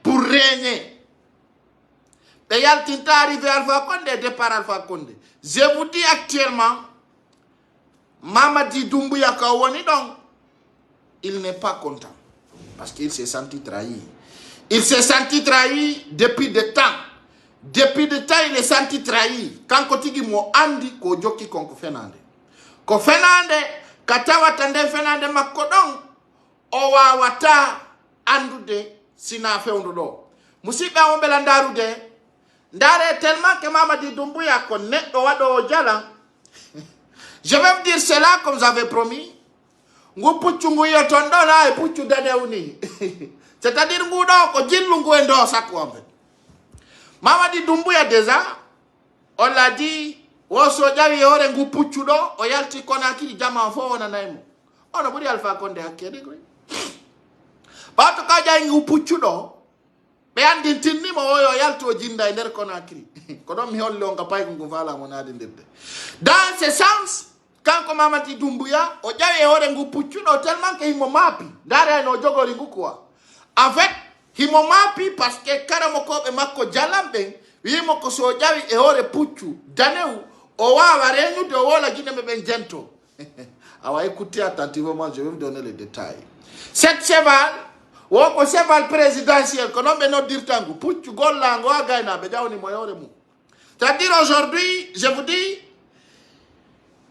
pour régner. Et yaltinta arrivé Alpha Condé, départ Alpha Condé. Je vous dis actuellement, Mamadi Doumbouya Kawoni, donc, il n'est pas content. Parce qu'il s'est senti trahi. Il s'est senti trahi depuis des temps. Depuis des temps, il est senti trahi. Quand Kotigi mo andi, ko joki konko Fernande. Ko Fernande, katawa tande Fernande makodong, owa wata andude, sina fe ondodo. Musiba ombe landaru de, ndare tellement que Mamadi Doumbouya konne, wado jala. Je vais vous dire cela comme j'avais promis. Ngu puchu ngu yotondo na e puchu dade uni. C'est-à-dire ngu do ko jillu ngu endo sakwambe. Mamadi Doumbouya déjà, on l'a dit, woso jawi yore ngu puchu do, o yalti Conakry jama fo na naimo. Ono buri Alpha Condé akede kwe. Bato kaja ngu puchu do, be andi tinni mo oyo yalti o jinda nder Conakry. Kodom mi holli on ka pay ngu vala mo nadi ndebbe. Dans ce sens, quand Mamadi Doumbouya, o jawi yore ngu puchu do tellement que himo mapi. Dare no jogori ngu kwa. En fait, himo mapi parce que karamoko be makko jalambe, wimo ko so jawi e hore puchu, daneu, o wawa reñu de wola guiné ben gento. Awa écoutez attentivement, je vais vous donner les détails. Cette cheval, woko cheval présidentiel, kono be no dirtangu, puchu golla ngo agayna be jawni mo yore mu. C'est-à-dire aujourd'hui, je vous dis,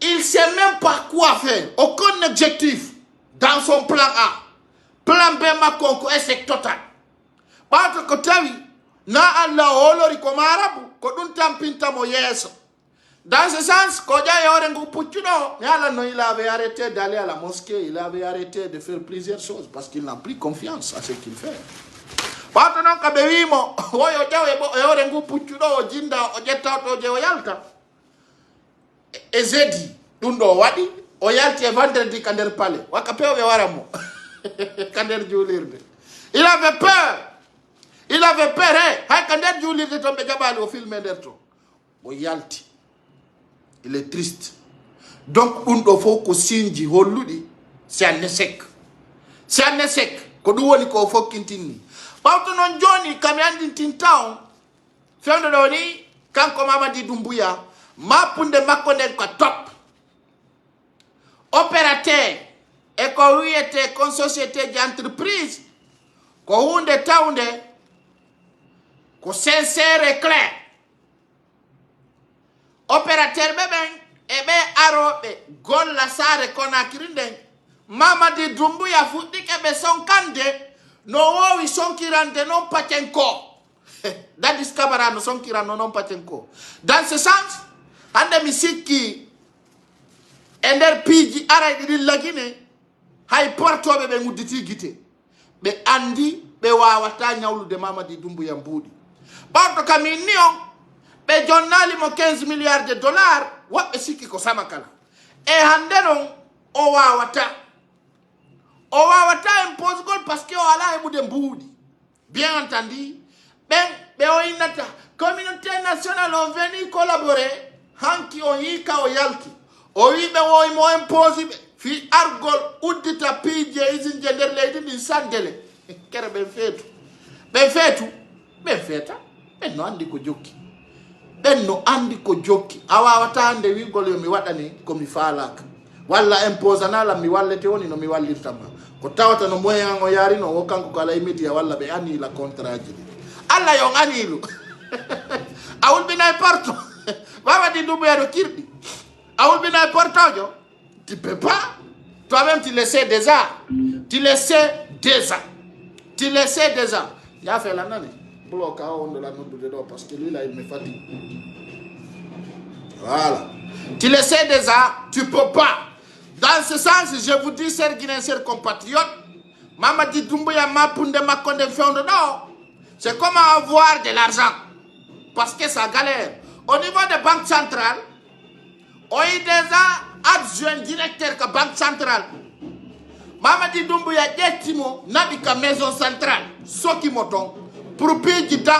il ne sait même pas quoi faire, aucun objectif dans son plan A. Plan B makonko échec total. Bato ko tawi na Allah olori ko marabu ko dun tampinta mo yeso. Dans ce sens, ko ja yore ngu puccuno, yalla no il avait arrêté d'aller à la mosquée, il avait arrêté de faire plusieurs choses parce qu'il n'a plus confiance à ce qu'il fait. Bato non ka be wimo woyo jawe bo yore ngu puccuno o jinda o jetta to je o yalta. E zedi dun do wadi o yalti e vendredi kander palais. Waka pewe waramo. Kander Djoulirde. Il avait peur. Il avait peur. Hein? Kander Djoulirde tombe jabali au film d'Erto. O yalti. Il est triste. Donc, undo foko sinji holudi, c'est un échec. C'est un échec. Kodu woni ko fo kintini. Bauto non joni kamiandi tintao. Fendo doni kanko Mamadi Doumbouya, mapunde makonde kwa top. Opérateur et ko wiete kon société d'entreprise ko hunde tawnde ko sincère et clair. Opérateur beben e be arobe golla sare Conakry nden Mamadi Doumbouya fuɗɗike ɓe sonkande no wowi sonkirande non patenko. Dadis Camara no sonkirano non patenko. Dans ce sens, hande mi sikki e nder piiji arayɗi ɗin lagine hay portoɓe ɓe ngudditi gite ɓe andi ɓe wawata ñawlude Mamadi Doumbouya mbuuɗi. Ɓawto kamin ni on ɓe jonnalimo 15 milliards de dollars woɓɓe sikki ko sama kala e hande non o wawata imposegol par ce que o ala heɓude mbuuɗi. Bien entendu ɓen ɓe o innata communauté nationale on veni collaborer hanki o yika o yalki o wiɓe woymo impose ɓe fi argol uddita piije isinje nder leydi ɗin sandele kere ɓen feetu ɓen feeta ɓen no andi ko jokki a wawata hande wigol yo mi waɗani komi faalaka walla imposanalam mi wallete woni no mi wallirtama ko tawata no moyen o yarino wo kanko ko alay média walla ɓe anila contrat ji ɗi Allah yon anilu a wulɓinay porto Mamadi Doumbouya no kirɗi a wulɓinay portojo. Tu peux pas. Toi-même, tu le sais déjà. Tu le sais déjà. Il a fait la nani. Parce que lui, là, il me fatigue. Voilà. Tu le sais déjà. Tu peux pas. Dans ce sens, je vous dis, chers Guinéens, chers compatriotes, Mamadi Doumbouya, Mapunde, Makonde, Fiondo, non. C'est comment avoir de l'argent. Parce que ça galère. Au niveau des banques centrales, on est déjà adjoint directeur de la banque centrale. Mamadi Doumbouya Yetimo, Nabika maison centrale. Soki moton. Pour payer du temps,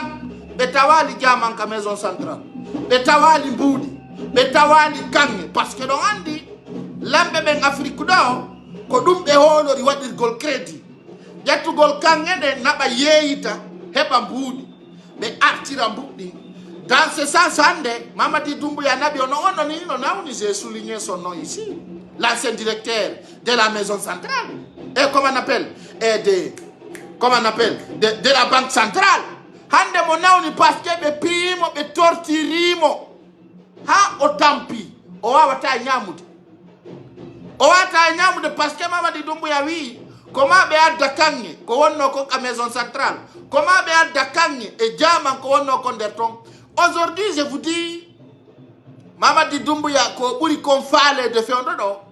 Betawali Diamant ka maison centrale. Betawali Mboudi. Betawali Kange. Parce que l'on dit, l'ambe ben Afrique d'or, Kodum Beholo, il va dire gol crédit. Yetu gol Kange de Naba Yeita, Heba Mboudi. Mais Artira Mboudi. Dans ce sens, Mamadi Doumbouya Nabi, on j'ai souligné son nom ici. L'ancien directeur de la maison centrale. Et comment on appelle de la banque centrale. Hande mona on parce que be pimo be tortirimo. Ha otampi. O wata nyamude. O wata nyamude parce que Mamadi Doumbouya wi. Comment be adda kange ko wonno ko ka maison centrale. Comment be adda kange et jama ko wonno ko derton. Aujourd'hui je vous dis Mamadi Doumbouya ko buri kon fale de Fiondodo.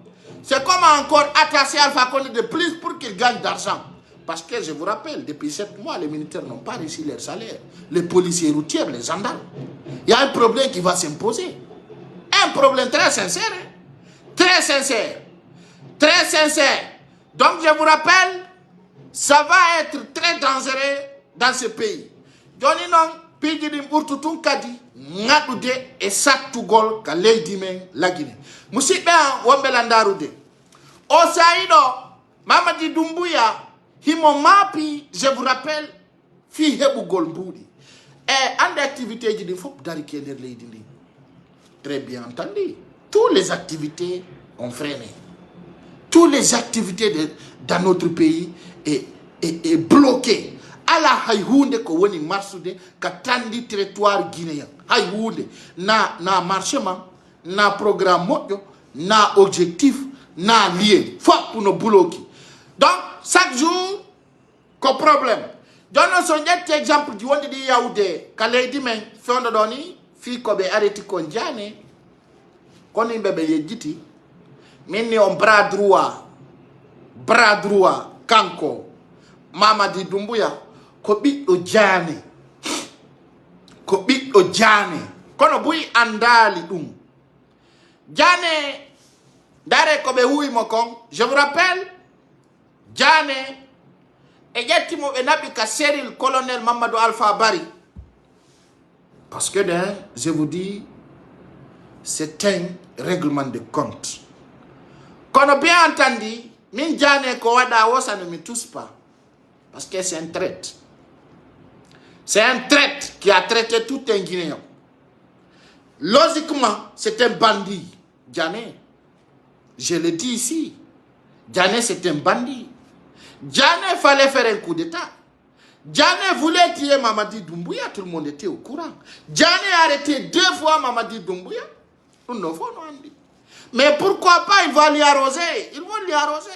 C'est comment encore attacher Alpha Condé de plus pour qu'il gagne d'argent. Parce que je vous rappelle, depuis 7 mois, les militaires n'ont pas reçu leur salaire. Les policiers routiers, les gendarmes. Il y a un problème qui va s'imposer. Un problème très sincère. Hein? Très sincère. Très sincère. Donc je vous rappelle, ça va être très dangereux dans ce pays. Johnny non, Pigidim Urtutun Kadi, Ngadude et Satugol, Kaleidime, la Guinée. Moussibe Wambelandarude. Osaïdo, Mamadi Doumbouya, Himomapi, je vous rappelle, Fi Hebu Golboudi. Et en activité, il faut d'arriquer les dîners. Très bien entendu. Toutes les activités ont freiné. Toutes les activités dans notre pays est bloquées. Ala haïhounde ko woni marsude ka tandi territoire guinéen. Haïhounde na marchement, na programme mojo, na objectif, na lié. Faut pour nos bloquer. Donc, chaque jour, qu'au problème. Donne son exemple du monde de Yaoudé, Kaleidi men, Fondo Doni, fi kobe arrêti kondiane, koni bebe yediti, mini on bras droit, kanko, Mamadi Doumbouya, kobi ojane, kono bui andali Jane, dare kobe hui mokong, je vous rappelle, Jane, et yetimo enabika seril colonel Mamadou Alpha Bari. Parce que, je vous dis, c'est un règlement de compte. Qu'on a bien entendu, min Jane Kowada, ça ne me touche pas. Parce que c'est un traître. C'est un traître qui a traité tout un Guinéen. Logiquement, c'est un bandit. Djane, je le dis ici. Djane, c'est un bandit. Djane fallait faire un coup d'état. Djane voulait tuer Mamadi Doumbouya, tout le monde était au courant. Djane a arrêté 2 fois Mamadi Doumbouya. Mais pourquoi pas, ils vont l'y arroser. Ils vont l'y arroser.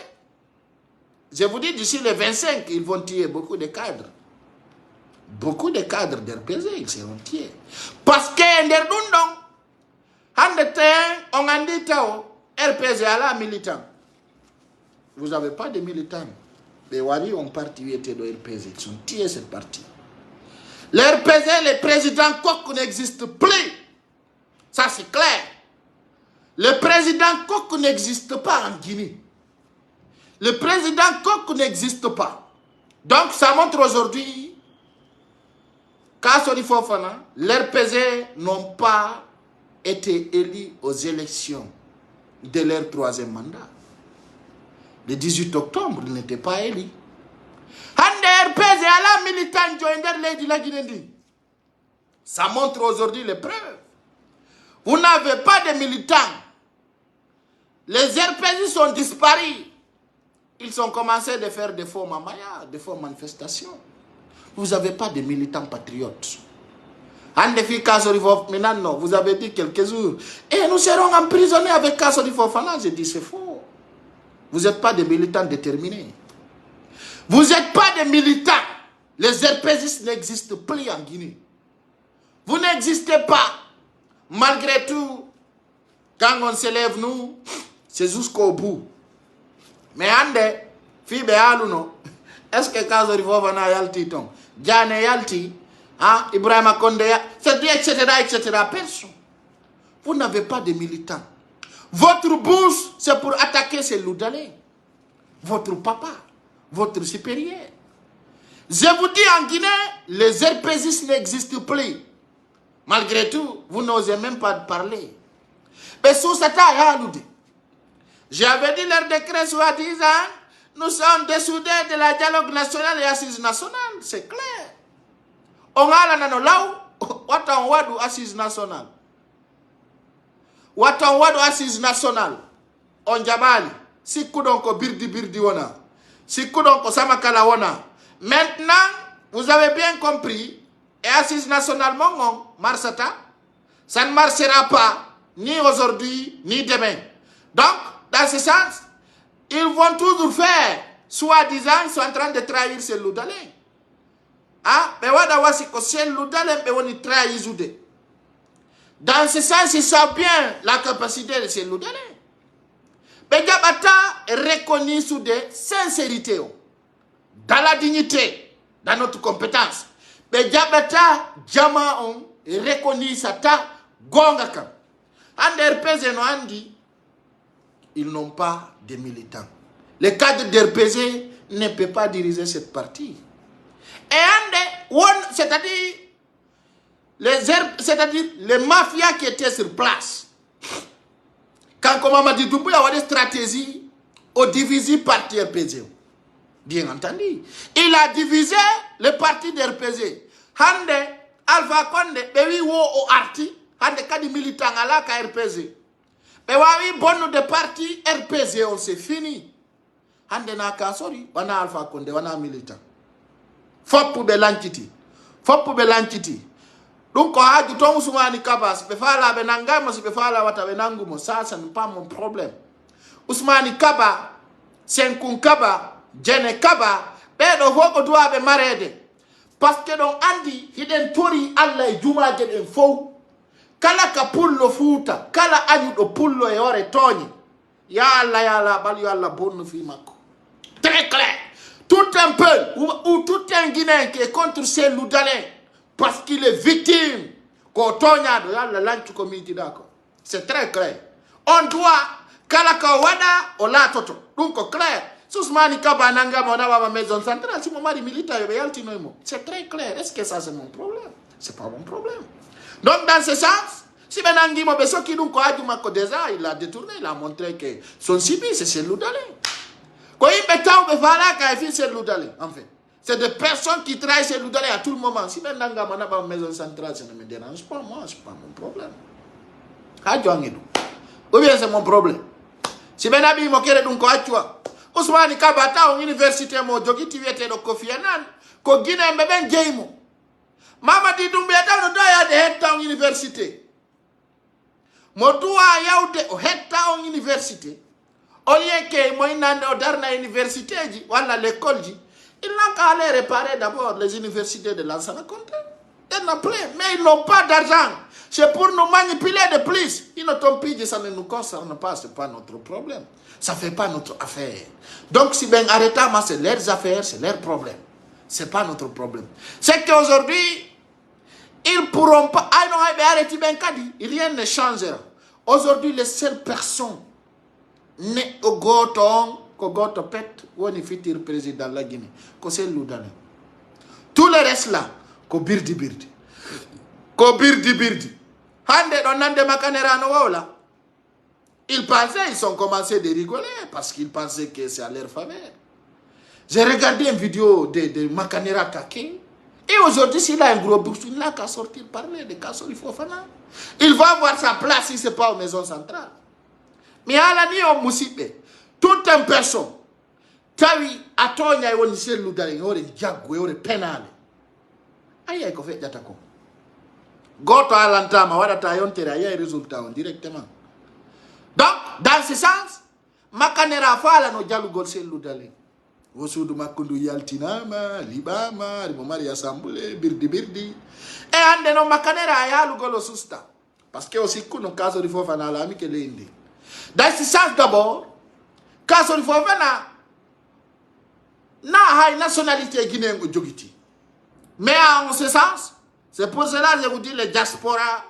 Je vous dis, d'ici le 25, ils vont tuer beaucoup de cadres. Beaucoup de cadres d'RPZ, ils seront tués. Parce que Nderdundong, on a dit RPZ à la militant. Vous n'avez pas de militants. Les Wari ont parti de RPZ. Ils ont tué cette partie. Le RPZ, le président Kok n'existe plus. Ça c'est clair. Le président Kok n'existe pas en Guinée. Le président Kok n'existe pas. Donc ça montre aujourd'hui qu'Assori Fofana, l'RPZ n'ont pas été élus aux élections de leur 3e mandat. Le 18 octobre, ils n'étaient pas élus. Ça montre aujourd'hui les preuves. Vous n'avez pas de militants. Les RPZ sont disparus. Ils ont commencé à faire des faux mamaya, des faux manifestations. Vous n'avez pas de militants patriotes. Maintenant, vous avez dit quelques jours. Et nous serons emprisonnés avec Kassori Fofana. J'ai dit c'est faux. Vous n'êtes pas des militants déterminés. Vous n'êtes pas des militants. Les RPZ n'existent plus en Guinée. Vous n'existez pas. Malgré tout, quand on s'élève, nous, c'est jusqu'au bout. Mais Ande, Fibe Aluno, est-ce que caso di Fofana yalti ton Diané yalti Ibrahima Condé etc. Personne. Vous n'avez pas de militants. Votre bourse, c'est pour attaquer ces Loudalais. Votre papa, votre supérieur. Je vous dis, en Guinée, les RPGistes n'existent plus. Malgré tout, vous n'osez même pas parler. Mais sous cette j'avais dit leur décret soi-disant, nous sommes dessoudés de la dialogue national et assise nationale. C'est clair. On a la nanolau, watan wadu assise nationale. Watan wadu assise nationale. On jabali. Si kudonko birdi wana. Si kudonko samakala wana. Maintenant, vous avez bien compris, et assise nationale mongon, marsata, ça ne marchera pas, ni aujourd'hui, ni demain. Donc, dans ce sens, ils vont toujours faire, soi-disant, ils sont en train de trahir ces Loudalais. Mais wada wasiko ces Loudalais, mais on y trahit Zoudé. Dans ce sens, ils savent bien la capacité de ces Loudalais. Mais Diabata est reconnu sous des sincérités, dans la dignité, dans notre compétence. Mais Diabata, Djama, est reconnu Sata, Gongaka. En RPZ, on dit, ils n'ont pas de militants. Le cadre d'RPZ ne peut pas diriger cette partie. Et c'est-à-dire les mafias qui étaient sur place. Quand Mamadi Doumbouya a des stratégies, au divisé parti RPZ. Bien entendu. Il a divisé le parti d'RPZ. Hande, Alpha Condé, Bewi Wo au Arti, Hande Kadi militant à la RPZ. Mais oui, bon de parti RPZ, on s'est fini. Hande na kasori, wana Alpha Condé, wana militant. Faut pour Belankiti. Faut pour Belankiti. Donc, on a dit que Ousmane Kaba, si je fais la benangamo, si je fais la watabenangumo, ça n'est pas mon problème. Ousmane Kaba, Senkun Kaba, Djene Kaba, Bedo Hoko doit be marede. Parce que donc Andi, hiden tori Allah juma jeden fou. Kala ka pullo futa, kala anyudo pullo e ore togni. Ya Allah, bali Allah bonne fi mako. Très clair. Tout un peu, ou tout un Guinéen qui est contre ces Loudalais, parce qu'il est victime, c'est très clair. On doit, Kalaka Wada, ou la toto. Donc, clair. Sousmani Kabananga, mon ma maison centrale, si mon mari militaire, c'est très clair. Est-ce que ça, c'est mon problème? C'est pas mon problème. Donc, dans ce sens, si Benangi Mobeso qui nous a déjà, il a détourné, il a montré que son cibi, c'est ces Loudalais. Quand il met tant de valeur quand il fait ces Loudalais, en fait. C'est des personnes qui trahissent ces Loudalais à tout le moment. Si Benanga Mana ma maison centrale, ça ne me dérange pas, moi, c'est pas mon problème. Ou bien c'est mon problème. Si Benabi Mokere donc Achua, Ousmane Kabata en université, mon jogi tiviete de Kofi Annan, ko Guinée Mbeben Djeimo. Mama di Doumbia no doya de hetta en université. Motua yaute o hetta en université. Au lieu que moi n'en darna université, voilà l'école, il n'a qu'à aller réparer d'abord les universités de l'Ansana Conté. Il n'a plein, mais ils n'ont pas d'argent. C'est pour nous manipuler de plus. Ils ne t'ont pas dit ça ne nous concerne pas, ce n'est pas notre problème. Ça ne fait pas notre affaire. Donc si ben arrêtez, c'est leurs affaires, c'est leur problème. Ce n'est pas notre problème. C'est qu'aujourd'hui, ils ne pourront pas. Ah non, arrêtez ben Kadi, rien ne changera. Aujourd'hui, les seules personnes ne au goton ko goto pet woni futur président de la Guinée ko c'est Loudalais. Tout le reste là ko birdi hande don nande makanera no wala. Ils ont commencé de rigoler parce qu'ils pensaient que c'est à leur faveur. J'ai regardé une vidéo de Makanera Kake et aujourd'hui s'il a un gros bourse il n'a qu'à sortir parler de Kassori Fofana. Il va avoir sa place si c'est pas aux maisons centrales. Mais à la nuit, on moussipe. Tout un personne. Tawi, atonya, on y sait Loudalais, on y jagwe, on y pénal. Aïe, qu'on fait d'attaquer. Goto à l'entame, on va tailler un résultat directement. Donc, dans ce sens, Makanera Fala no jalu golse Loudalais. Wosudu Makundu Yaltinama, Libama, Rimomari Assemblée, Birdi. Et ande no Makanera Yalu Golo Susta. Parce que aussi, nous, caso de Fofana, l'ami que l'Inde. Dans ce sens d'abord, quand on fait na a une nationalité guinéenne au Djogiti. Mais en ce sens, c'est pour cela que je vous dis, les diasporas,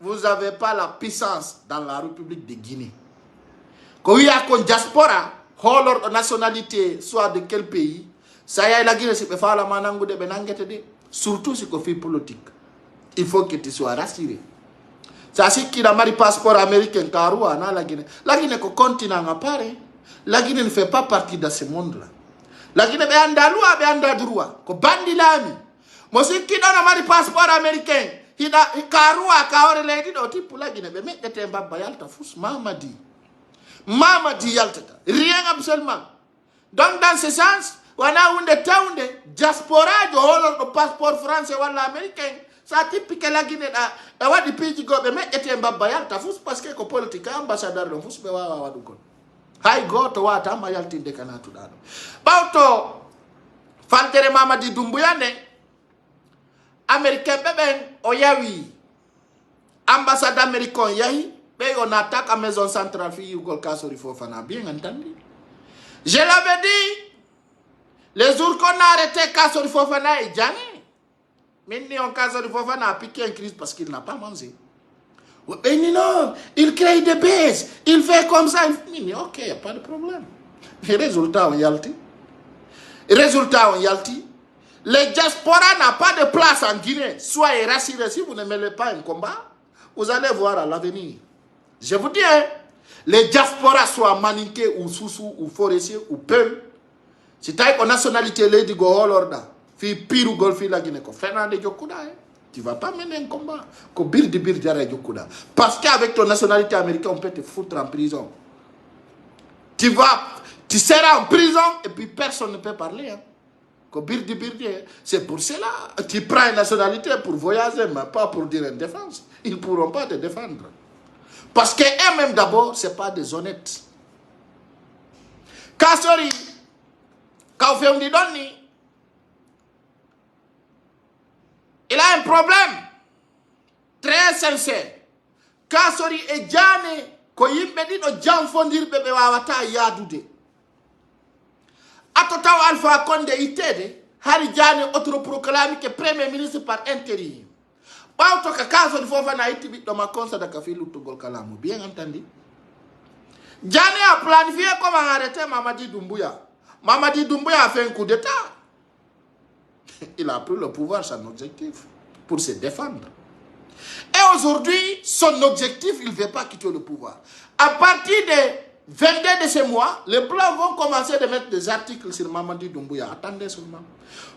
vous n'avez pas la puissance dans la République de Guinée. Quand il y a une diaspora, la nationalité, soit de quel pays, ça y est, la Guinée, c'est pas faire la manango de benangete de. Surtout si tu fais politique. Il faut que tu sois rassuré. Ça, c'est qu'il a un passeport américain, Karoua, la Guinée. La Guinée est un continent à part. La Guinée ne fait pas partie de ce monde-là. La Guinée est andaloua, est andadroua. Ko bandi lami. Moi, si qui donne un passeport américain, il a Karoua, Kaore lady, do type pour la Guinée. Mais mettez un baba yalta fous, Mamadi. Mamadi yalta. Rien absolument. Donc, dans ce sens, on a une diaspora de passeport français ou américain. Ça typique la Guinée da wadi piji go be me ete mbaba yalta fus parce que ko politique ambassadeur don fus be wa wadu kon hay goto wata ma yalti de kanatu dado bawto faltere Mamadi Doumbouya ne américain beben o yawi ambassade américain yahi be on attaque à maison centrale fi Yugol Kassory Fofana bien entendu. Je l'avais dit les jours qu'on a arrêté Kassory Fofana et Djani. Maintenant, Kassory Fofana a piqué un crise parce qu'il n'a pas mangé. Et non, il crée des baisses, il fait comme ça. Il dit, ok, il n'y a pas de problème. Les résultats en Yalti. Les diasporas n'ont pas de place en Guinée. Soyez rassurés, si vous ne mêlez pas un combat, vous allez voir à l'avenir. Je vous dis, hein, les diasporas soient maniqués ou Soussou ou Forestier ou Peul. C'est avec une nationalité, Lady Goholorda. Fi piru golfi la Guinée ko Fernande Djokuda, tu vas pas mener un combat ko birdi jare Djokuda parce qu'avec ton nationalité américaine on peut te foutre en prison. Tu seras en prison et puis personne ne peut parler hein. Ko birdi c'est pour cela tu prends une nationalité pour voyager mais pas pour dire une défense. Ils pourront pas te défendre parce que eux-mêmes d'abord c'est pas des honnêtes. Kassory quand fait on dit doni il a un problème très sincère. Kassory et Djane, ko yimbe di do janfondir bebe wawata yadude. Atotaw Alpha Condé itede, hari Djane autoproclamé que premier ministre par intérim. Bawto ka Kassory Fofana itibi do ma konsa da ka fi lutugol kalamu, bien entendu. Djane a planifié comment arrêter Mamadi Doumbouya. Mamadi Doumbouya a fait un coup d'état. Il a pris le pouvoir, son objectif, pour se défendre. Et aujourd'hui, son objectif, il ne veut pas quitter le pouvoir. À partir de 22 de ce mois, les Blancs vont commencer à mettre des articles sur Mamadi Doumbouya. Attendez seulement.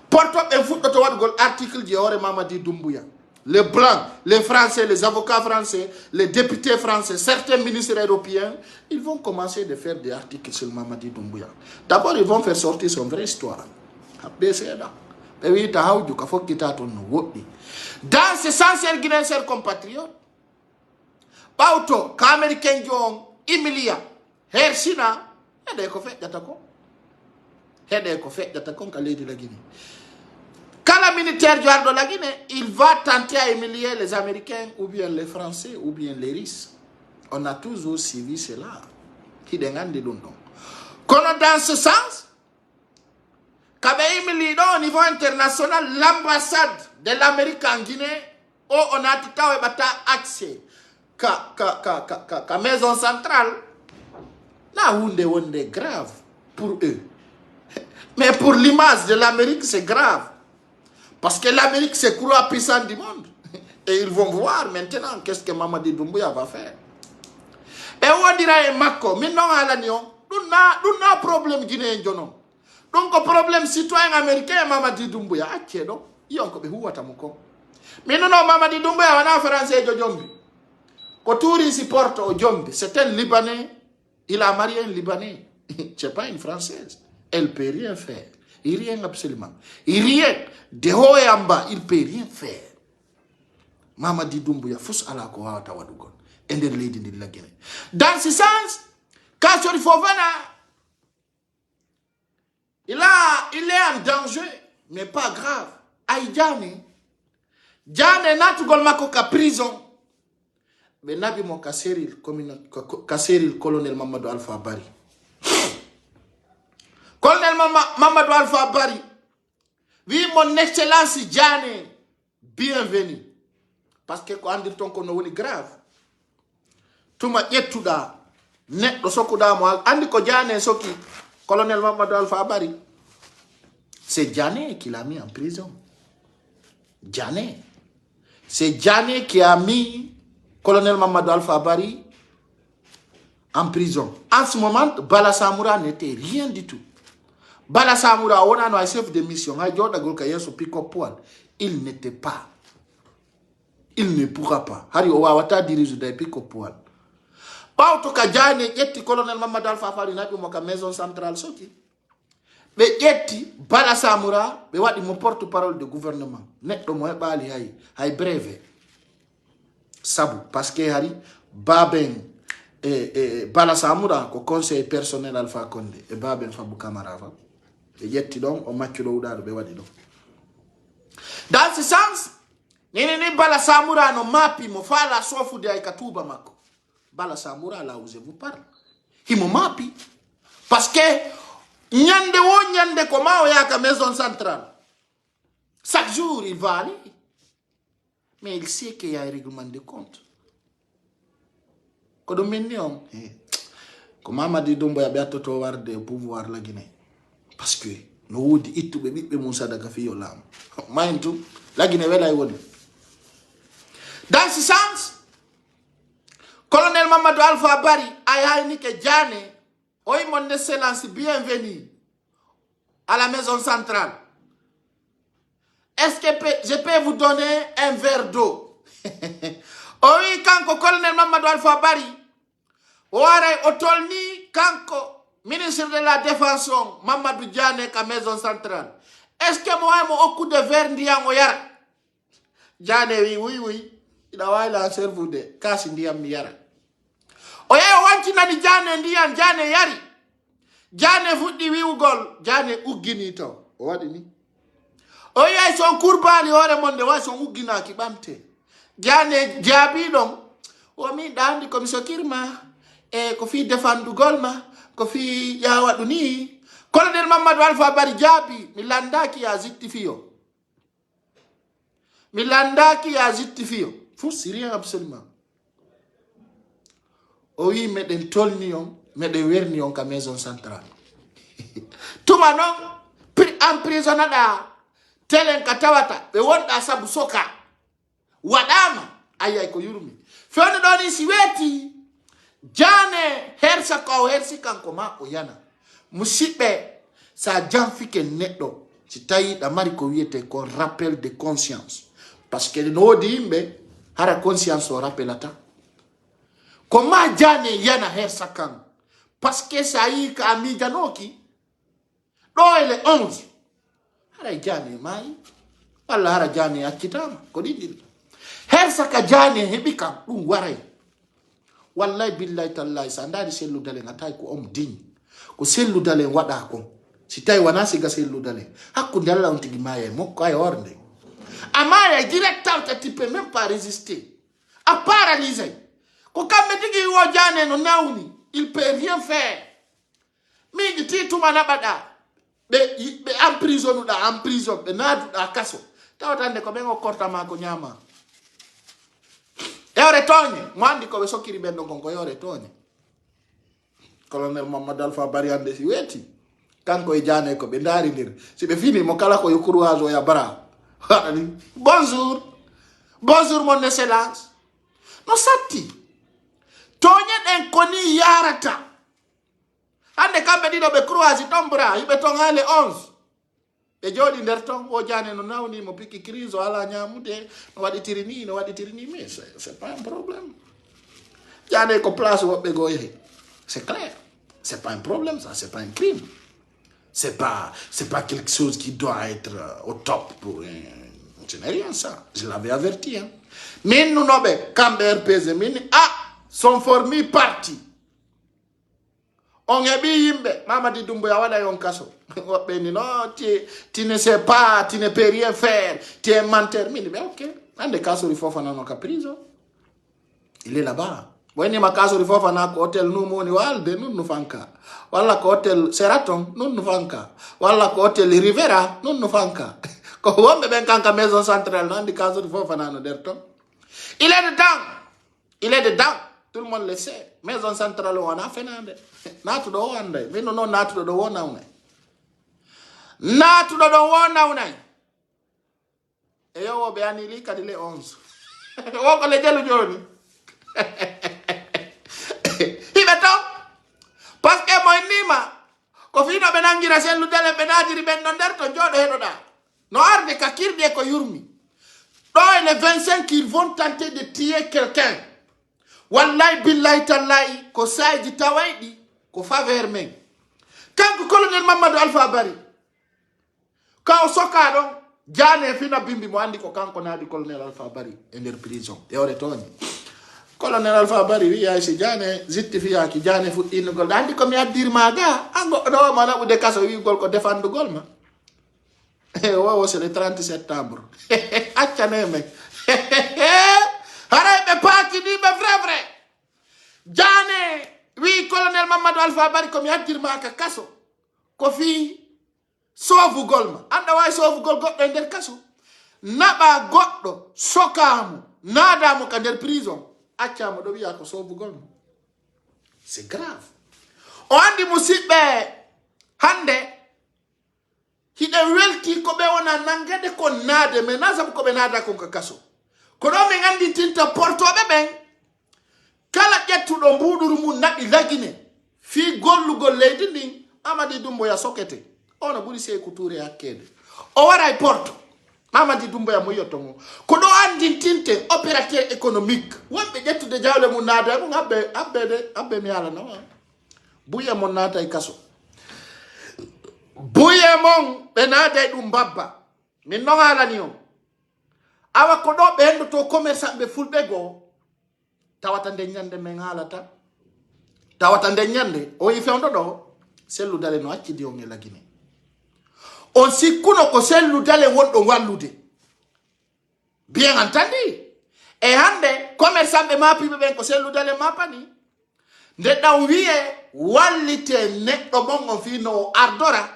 Porte un foot de article de Mamadi Doumbouya. Les Blancs, les Français, les avocats français, les députés français, certains ministres européens, ils vont commencer à faire des articles sur Mamadi Doumbouya. D'abord, ils vont faire sortir son vraie histoire. Dans ce sens, chers compatriotes, Bauto, qu'Américain Jong, Emilia, Hersina, et des coffets d'attaquant. Et des coffets d'attaquant qu'à l'aide de la Guinée. Quand la militaire du de la Guinée, il va tenter à humilier les Américains, ou bien les Français, ou bien les Russes. On a toujours suivi cela. Qui dégagne de London. Dans ce sens, au niveau international, l'ambassade de l'Amérique en Guinée, où on a tout accès à maison centrale, là où on est grave pour eux. Mais pour l'image de l'Amérique, c'est grave. Parce que l'Amérique se croit puissante du monde. Et ils vont voir maintenant qu'est-ce que Mamadi Doumbouya va faire. Et on dirait Mako, mais non à l'agnon, nous n'avons problème guinéen. Donc, le problème citoyen américain, Mamadi Doumbouya, il y a un peu de mais non, Mamadi Doumbouya, on a français de Djombi. Quand il se porte au Djombi, c'est un Libanais, il a marié un Libanais. Ce n'est pas une Française. Elle ne peut rien faire. Il rien absolument. Il rien. De haut et en bas, il ne peut rien faire. Mamadi Doumbouya, fous à la Kowa Tawadougon. Et de l'aider de la Guinée. Dans ce sens, Kassory Fofana, il est en danger, mais pas grave. Aïdjane, Djane n'a tout golmako prison. Mais n'a pas kasseril colonel Mamadou Alpha Bari. Colonel Mamadou Alpha Bari, oui, mon excellence Diané, bienvenue. Parce que quand on dit qu'on est grave, tout ma yetuda, net do sokuda mo andi ko Diané soki, colonel Mamadou Alpha Bari. C'est Diané qui l'a mis en prison. Diané. C'est Diané qui a mis colonel Mamadou Alpha Bari en prison. En ce moment, Bala Samoura n'était rien du tout. Bala Samoura, on a un chef de mission. Il n'était pas. Il ne pourra pas. Hari Owawata dirige des Picopoal. Pas autant que Diané, yetti colonel Mamadou Alpha Bari n'a pas maison centrale soki. Mais yetti Bala Samoura, mais wadi mon porte-parole de gouvernement. Net mo bali hay breve. Sabu parce que hari Baben Bala Samoura ko conseil personnel Alpha Condé et Baben Fabou Kamara fa. Et yetti donc on match lo udado be wadi donc. Dans ce sens, ni Bala Samoura no mapi mo fala sofu de ay katuba mako. Bala Samoura là où je vous parle. Il mo mapi parce que nyande wo nyande komao yaka maison centrale. Chaque jour il va aller. Mais il sait qu'il y a un règlement de compte. Quand on dit, comment m'a dit Dombo ya toto war de pouvoir la Guinée. Parce que nous dit itu bébé be Moussa da kafi yolam. Maintu la Guinée wela yoni. Dans ce sens, colonel Mamadou Alpha Bari ay ni ke Diané, oy mon excellence bienvenue à la maison centrale. Est-ce que je peux vous donner un verre d'eau? Oui, quand le colonel Mamadou Alpha Bari, ouare otolni quand ministre de la Défense Mamadou Diané à maison centrale. Est-ce que moi j'ai au coup de verre ndiam oyara? Diané oui. Il a la cerveau de casse ndiam yara. Oye wanti na di Diané ndiam Diané yari. Diané fuddi wiugol Diané uggini to. O wadi ni. Oye son kurbali hore monde wa son ugina ki bamte. Diané jabi don. O mi dandi ko misokirma ko fi defandu golma ko fi ya wadu ni. Colonel Mamadou Alpha Bari jabi milandaki ya zittifio. Milandaki ya zittifio. Faut sérieux absolument. Oui, mais den tolnion, mais de wernion ka maison centrale. Tout manon emprisonnada telen katawata be wonda sabu soka wadama ayay ko yurumi fewne doni siweti Diané hersa ko hersi kanko ma o yana musibe sa jamfike neddo si tayi da mari ko wiete ko rappel de conscience parce que no dimbe hara conscience o rappelata comment Diané yana hersa kan parce que ça y ka ami janoki do ele 11 hara Diané mai wala hara Diané akitama ko didi hersa ka Diané hebika dum waray wallahi billahi tallahi sandari sellu dale ngatai ko din ko sellu dale wada ko si tay wana siga sellu dale hakku dalla on tigi maye mokko ay orne amaya directeur tu peux même pas résister à paralyser ko kambe tigi wo Diané no nawni il peut rien faire mi ti tuma na bada be en prison be nadu da kaso tawtande ko be ngo korta ma ko nyama Yore tonye, mwandi ko besokiri bendo kongo yore tonye. Colonel Mamadou Alpha Bari ande si weti. Kanko Diané ko bendari ndir. Si be fini mo kala ko yukuru azo ya bara. Bonjour. Bonjour mon excellence. No sati. Tonye den koni yarata. Ande kambe dido be croise tombra, ibe tongale 11. E jodi nder ton o Diané no nawni mo piki krizo ala nyamude no wadi tirini mais c'est pas un problème. Diané ko place wobbe goye. C'est clair. C'est pas un problème ça, c'est pas un crime. C'est pas quelque chose qui doit être au top pour ce n'est rien ça. Je l'avais averti hein. Mais nous nobe camber pese mini sont formés parti. On ebi yimbe Mamadi Doumbouya wala yon kaso. Beni no tu ne sais pas, tu ne peux rien faire, tu es menteur. Mais OK, ande kaso il faut fana no caprizo. Il est là-bas. Wani makaso di Fofana ko hotel Numoni walde nun fanka. Wala ko hotel Sheraton nun fanka. Wala ko hotel Rivera nun fanka. Ko wombe ben kanka maison centrale non di caso di Fofana no derton. Il est dedans. Il est dedans. Tout le monde le sait. Maison centrale wana fenande. Natu do wande. Mino no natu do wona une. Natu do wona une. E yo be anili kadile 11. Woko le jelu joni. Hibeto parce que moy nima ko fino benangira selu dele benadiri ben non der to jodo hedo da no arde ka kirde ko yurmi do les 25 qui vont tenter de tuer quelqu'un wallahi billahi tallahi ko saji tawaydi ko faveur men kanko colonel Mamadou Alpha Bari ka o soka don jane fina bimbi mo andi ko kanko naadi colonel Alpha Bari e der prison e ore toni colonel Alpha Bari wi ay si jane zitti fiya ki jane fu in gol andi ko mi addir maga ango do mana bu de kaso wi gol ko défendre gol ma wow c'est le 30 septembre acca neme haray be paki di be vrai jane wi colonel Mamadou Alpha Bari ko mi addir maga kaso ko fi sauve gol ma anda way sauve gol goddo e der kaso naba goddo sokamu nadamu ka der prison acciamo do wiya ko sobugol c'est grave o andi musibbe hande hide welti ko be wona nangade ko nade me nasab ko be nada ko kaso ko do me ngandi tinta portobe ben kala jettudo mbuduru mun nadi lagine fi gollugol leydi ndin Amadi Dumbo ya sokete ona buri se kuture akede o wara e porto Mamadi Dumbo ya moyotongo ko do andi tinte opérateur économique wonbe jettude jawle mun nada mo abbe mi ala no buye mon nata e kaso buye mon be nada e dum babba min no ala ni on awa ko do be hendo to commerçant be fulbe go tawata de nyande men halata tawata de nyande o yi fewndo do selu dale no acci di on e lagine on si kuno ko selu dale wondo wallude bien entendu e hande commerçant be mapi be ben ko selu dale mapani nde daw wiye wallite neddo bongo fino ardora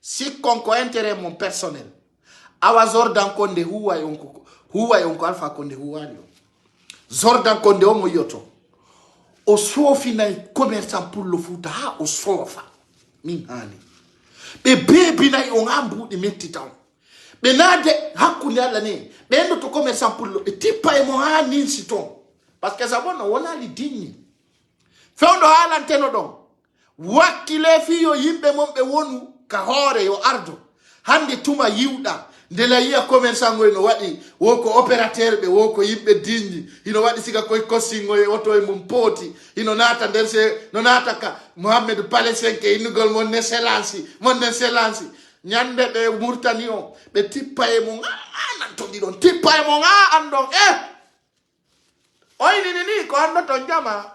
si konko intérêt mon personnel awa zordan konde huwa yonko Alpha konde huwali zordan konde o mo yoto o sofi na commerçant pour le foot ha o sofa min hani be bebi na on ambude metti taw be nade hakkunde alla ne be ndo to commerçant pour le tipa e mo hani siton parce que ça bonno wona li digni fewndo halanteno don wakile fiyo yimbe mombe wonu ka hore yo ardo hande tuma yiwda de la yiya commerçant ngoy no wadi woko opérateur be woko yimbe digni ino wadi siga koy kosingo e oto e mum poti ino nata der se no nata ka Mohamed Palesenke inugol mon excellence nyande be murtani o be tippa e mo nan to di don tippa e mo andon oy ni ko ando to jama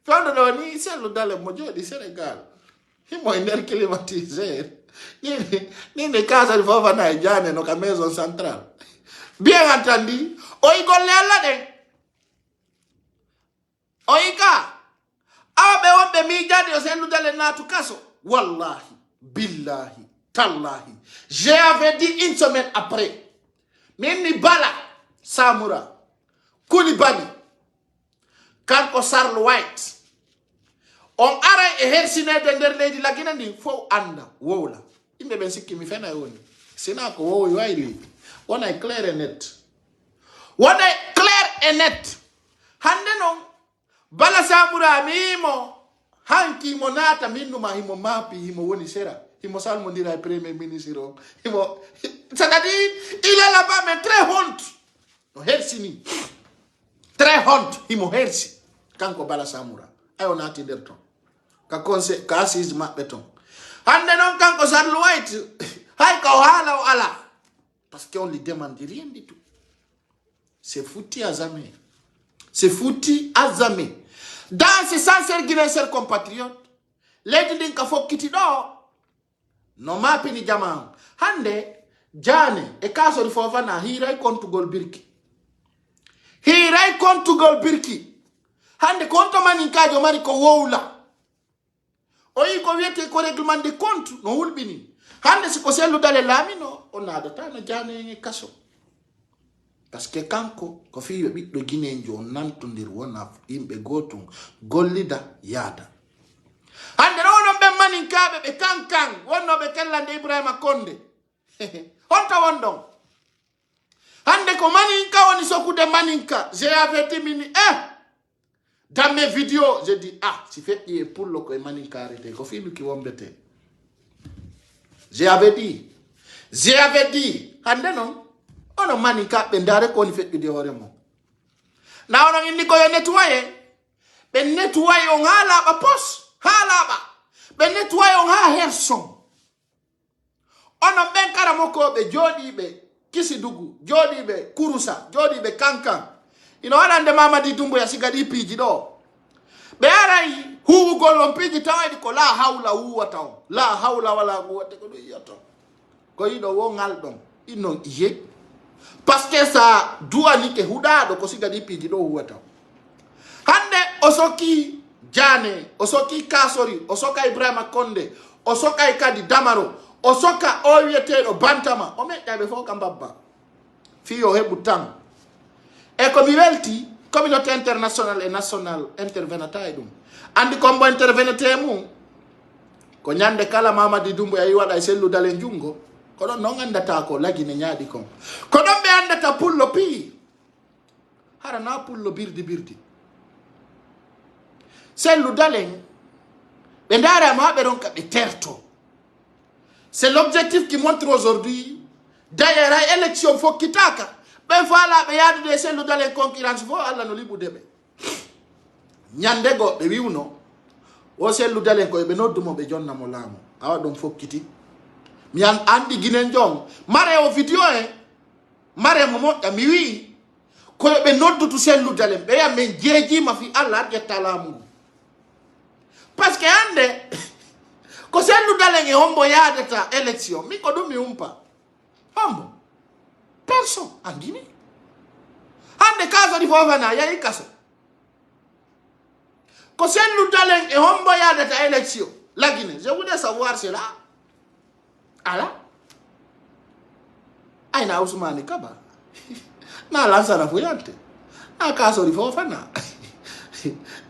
fondo do ni selu dale mo jodi Sénégal himo iner climatiser ni casa di Fofana jane no ka maison centrale bien entendu oy golle alla de oika abe wonbe mi jade o selu dale natu kaso wallahi billahi tallahi j'avais dit une semaine après Mimi Bala Samura Koulibaly kanko Sarl White on ara e hersine de der leydi lagina ndi fo anda wowla imbe ben sikki mi fena woni sina ko wowi wayli wona clair et net hande non Bala Samura mimo hanki mo nata minnuma himo mapi himo woni sera himo salmondira premier ministre himo c'est-à-dire il est là-bas mais très honte no hersini très honte himo hersi kanko Bala Samura ayo nati derton ka assise mabbe ton hande non kanko Sarl White hay ka hala o ala parce qu'on lui demande rien du tout c'est foutu à jamais dans ce sens guinéen compatriote lady din ka fokkiti do no mapi ni jama hande jane e kaso di Fofana hiray kontugol birki hande konto maninkajo mari ko wowla o yi ko wiete ko règlement de compte no wulbini hande siko selludale laamino o naadata no jane kaso parce que kanko ko fiyo ɓiɗɗo guinejo o nantodir wona yimɓe gotum gollida yaada hande ɗonon ɓen maninkaɓe ɓe kankan wonnoɓe kellande Ibrahima Condé honta won ɗon hande ko maninka woni sokude maninka j'ai avertimini dans mes vidéos je dis si feƴƴi e pullo koye maninkarete ko finuki wombete j'ai dit hande noon ono maninka ɓe ndaare ko woni feƴƴude hoore mum na onon inni koyo nettoyé ɓe nettoyé on ha laaɓa pos ha laaɓa ɓe nettoyé on ha herson onon ɓen kara mokkoɓe jooɗiɓe Kisidugu jooɗiɓe Kurusa jooɗiɓe Kankan ino waɗande Mamadi Doumbouya sigaɗi piiji ɗo ɓe aray huwugol on piiji tawaɗi ko la hawla huwata on la hawla wala quwwata ko ɗum yiyata ko yiɗo wo ngal ɗon innon iye par ce que sa duwanike huɗaɗo ko sigaɗi piiji ɗo huwata hande o sokki Jane o sokki Kasori o sokka Ibrahima Condé o sokka kadi Damaro o sokka o wiyeteɗo Bantama o meƴƴaɓe fof ka mbabba fiyo heɓu tan e komi welti communauté international et national intervenata e ɗum andi kombo intervenete mum ko ñande kala Mamadi Doumbouya yi waɗa e selludale jungo ko ɗon non andata ko lagine ñaaɗi kon ko ɗon ɓe andata pullo pii hara na pullo birdi selludalen ɓe ndarama ɓe ɗon ka ɓe terto. C'est l'objectif qui montre aujourd'hui. D'ailleurs, à l'élection, il faut qu'il t'aille. Ben voilà, il y a des cellules dans les concurrences. Il faut aller dans le libou. Nyandego, be wiuno. O cellules dans les concurrences. Ben non, dumo be John Namolamo. Awa donc faut quitter. Mian andi Guinenjong. Mare o vidéo mare momo ya miwi. Ko be non du cellules dans les. Be ya men jeji ma fi Allah ya talamu. Parce que ande ko sellu dalenge hombo yaadata élection mi ko ɗum mi umpa hombo personne en Guinée hande Kasori Fofana yahi kaso ko sellu dalenge hombo yaadata élection la Guinée je voudrais savoir cela ala ayna Ousmane Kaba na Lansana Fuyante na Kasori Fofana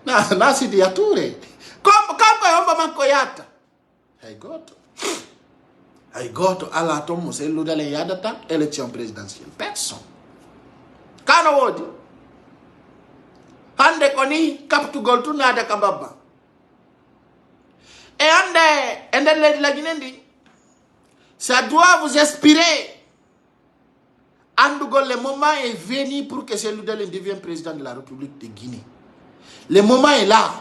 na Sidia Touré kamko e hombo makko yatta hay goto ala to mo selludale yadata élection présidentielle personne kano wodi hande ko ni kaptugol tunade ka babba et hande ender leydi la Guinée ndi ça doit vous inspirer andugol le moment est venu pour que selludale devienne président de la République de Guinée. Le moment est là.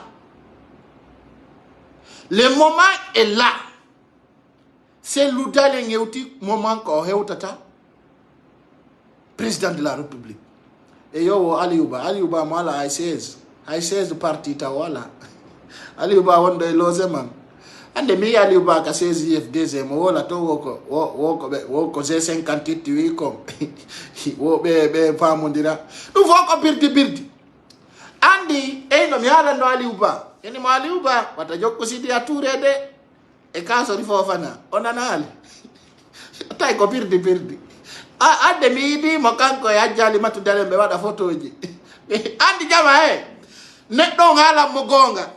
Le moment est là. C'est l'oudale ngeuti moment ko hewtata président de la République. Et yo Aliouba mala I16 parti ta wala. Aliouba wonde lozeman. Ande mi Aliouba ka 16 FDZ mo wala to woko G58 wi ko. Wo be famondira. Du foko birdi. Andi no mi ala no Aliouba. Eni mo Aliouba wata jokko Sidia Touré de e Kasori Fofana onanali tay ko birdi ande mi yiɗi mo kanko e Ajjali Matu Dalembe waɗa photoji andi jama neɗɗo haala mo gonga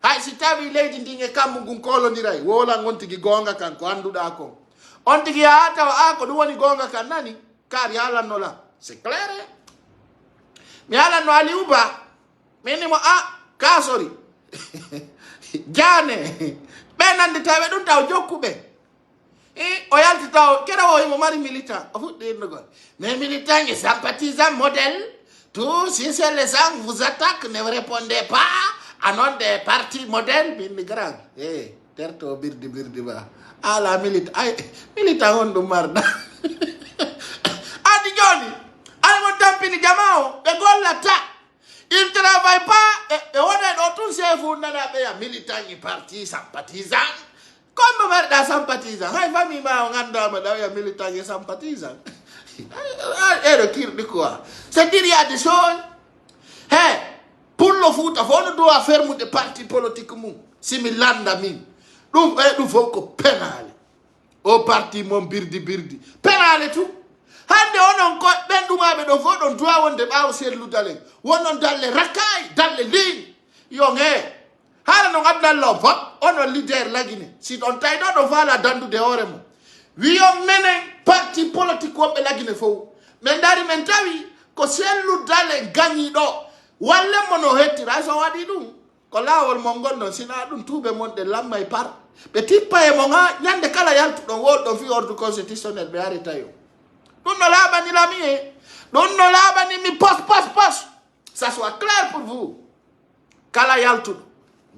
hay si tawi leydi ndin e kammu ngun kolodiray wola gon tigi gonga kan ko anduɗa ko on tigi yaa tawa ko ɗum woni gonga kan nani kari halannola c'est clair mi halanno Aliouba mini mo Kasori Jane ɓe nanditaɓe ɗum taw jokkuɓe o yalti taw keɗa o imo mari militant o fuɗɗi innugol mais militant et sympathisant modèle tout si c'est les gens vous attaquent ne répondez pas à nom des partis modèles bindi grand terto birdi ba ala militant on ɗum marɗa adi joni almo tampini jama o ɓe gollata. Il ne travaille pas et on est dans tous ces fous ya militants et partis sympathisants. Comme on sympathisants, hay famille ma on a ya militants et sympathisants. Et le tir de quoi? C'est-à-dire il y a des choses. Hey, pour le pullo fuuta fo no do affaire mu de parti politique mum simi landa min ɗum ɗum fof ko penale o parti mon birdi penale tout hande onon ko ɓen ɗumaɓe ɗo fof ɗon duwa wonde ɓaawo selludalen wonon dalle rakay dalle ligne yo nge haala non abdallah fop onon leader lagine si ɗon tawi ɗo ɗon faala dandude hoore mum wiyon menen parti politique wonɓe lagine fof min dari min tawi ko selludale gañi ɗo walle mo no hettira so waɗi ɗum ko laawol mon gonɗon sina ɗum tuuɓe mon ɗe lamma e par ɓe tippa e mon ha ñande kala yaltuɗon woɗɗon fi ordre constitutionnel ɓe arita yo ɗum no laaɓani lami e ɗum no laaɓani mi pos ça soit clair pour vous kala yaltuɗo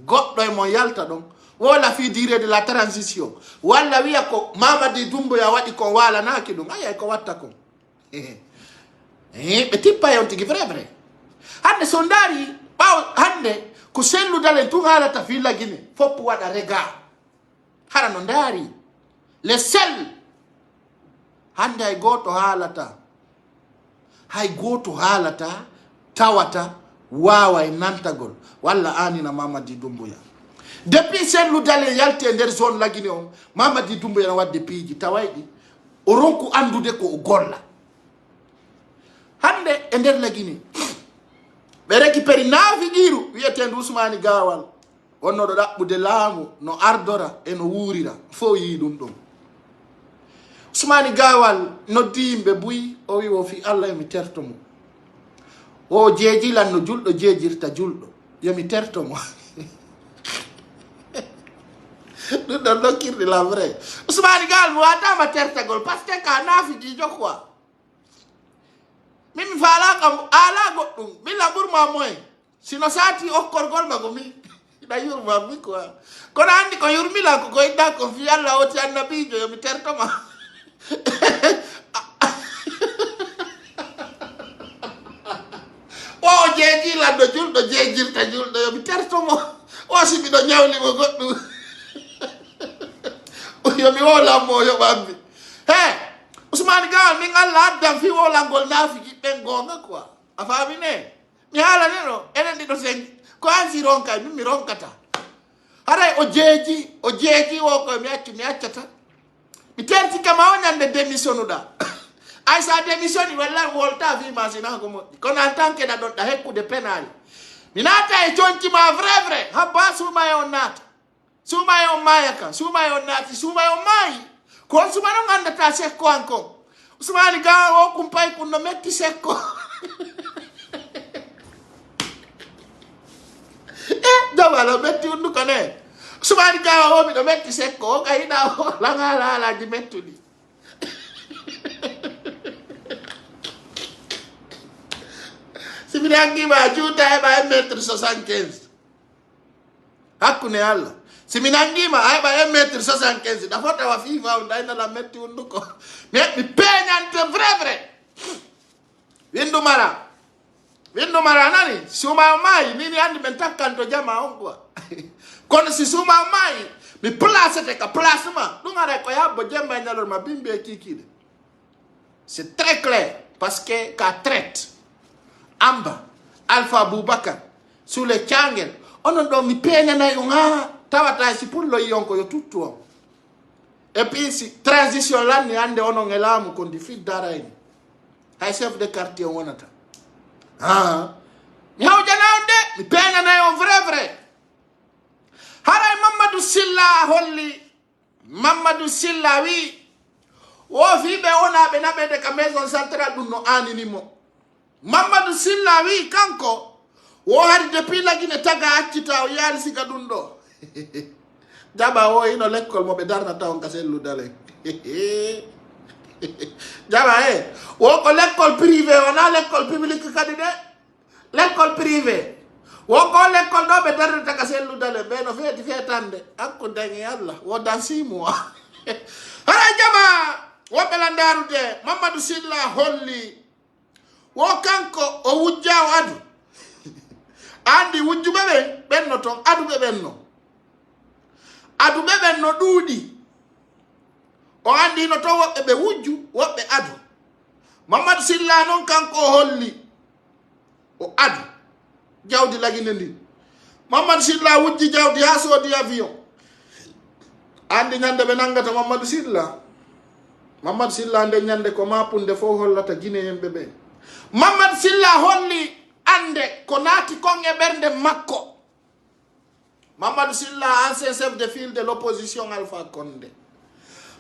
goɗɗo e mon yalta ɗon wola fi dire de la transition walla wiya ko Mamadi Doumbouya waɗi kon walanaki ɗum ayay ko watta kon ɓe tippa e on tigi vrai hande so ndaari ɓaw hande ko selludalen tun haalata fi lagine foppu waɗa rega hara no ndaari le sel hande hay goto haalata tawata wawa e nantagol walla anina Mamadi Doumbouya depuis selludalen yalti e nder zone lagine on Mamadi Doumbouya no wadde piiji tawayɗi o ronku andude ko o golla hande e nder lagine ɓe récupéri naafiɗiru wiyetendu Ousmani Gawal wonno ɗo ɗaɓɓude laamu no ardora e no wuurira fo yi ɗum ɗon Ousmani Gawal noddi yimɓe buyi o wi o fi Allah yomi terto mo o jeejilan no julɗo jeejirta julɗo yomi terto mo ɗum ɗon dokkirde la vrai Ousmani Gawal mi watama tertagol par ce que ka naafiɗijo quoi min mi faala kam ala goɗɗum billa ɓurma moyen sino sati okkorgol mago mi iɗa yurma mi quoi kono andi ko yurmilan ko koyɗa ko fi Allah oti annabijo yomi tertoma o jeejilanɗo julɗo jeejirta julɗo yomi tertomo o si miɗo ñawlimo goɗɗum yomi wolanmo o yoɓanmi he Ousmani Gawal min Allah addan fi wolangol naafiki ɓen gonga quoi a faamine mi haalane ɗo enen ɗiɗo sen ko an si ronka min mi ronkata haray o jeeji o koye mi accata mi terti kama o ñande démission uɗa ay sa démissioni walla wolta fima sina ko moƴƴi kono en tant que ɗa ɗon ɗa hekkude penali mi naata e coñcima vrai habba suumaye on naata suumaye on maya kan suumaye on naati suumaye on maayi kon sumano ngandata sekko an kon Ousmani Gawal o kumpay kunno metti sekko jawalo metti hunduko ne Ousmani Gawal o miɗo metti sekko o kayiɗa o laalaji mettuɗi si mbiɗa angima juuta heɓa 1m75 hakkunde Allah si mi nangima a heɓa 1m75 ɗa fota wa fifa o daynala metti hunduko mi peñante vrai windu mara nani suma o maayi nini andi men takkanto jama on quoi kono si suma o maayi mi placete ka placement ɗum ara ko yabbo jemba e ñalorma bimbi e kikiɗe c'est très clair parce que ka traite Amba Alpha Boubacar Soule Thiangel onon ɗo mi peñanayi on ha tawata si pullo yi on ko yo tuttu on et puis si transition lanni hande onon e laamu ko ndi fiddarayni hay chef de quartier on wonata mi hawjana on de mi peñanayi on vrai haray Mamadou Sylla holli Mamadou Sylla wi o fiɓe wonaɓe naɓede ka maison centrale ɗum no aninimo Mamadou Sylla wi kanko o hari depuis lagine taga accita o yaari siga ɗum ɗo jaba o ino l'école moɓe darnata on ka selludale jaba o ko l'école privé wona l'école publique kadi de l'école privé wo ko l'école ɗo ɓe darnata ka selludale ɓe no feeti fetande hakku dañi Allah wodan 6 mois hara jama woɓɓe landarude Mamadou Sylla holli wo kanko o wujja o adu andi wujjuɓe ɓenno toon aduɓe ɓenno ɗuuɗi o andino to woɓɓe ɓe wujju woɓɓe adu Mamadou Sylla noon kanko o holli o adu jawdi lagine ndi Mamadou Sylla wujji jawdi ha soodi avion andi nyande be nangata Mamadou Sylla ande nyande ko mapunde fo hollata Guinéen be Mamadou Sylla holli ande ko naati kon e bernde makko Mamadou Sylla ancien chef de file de l'opposition Alpha Condé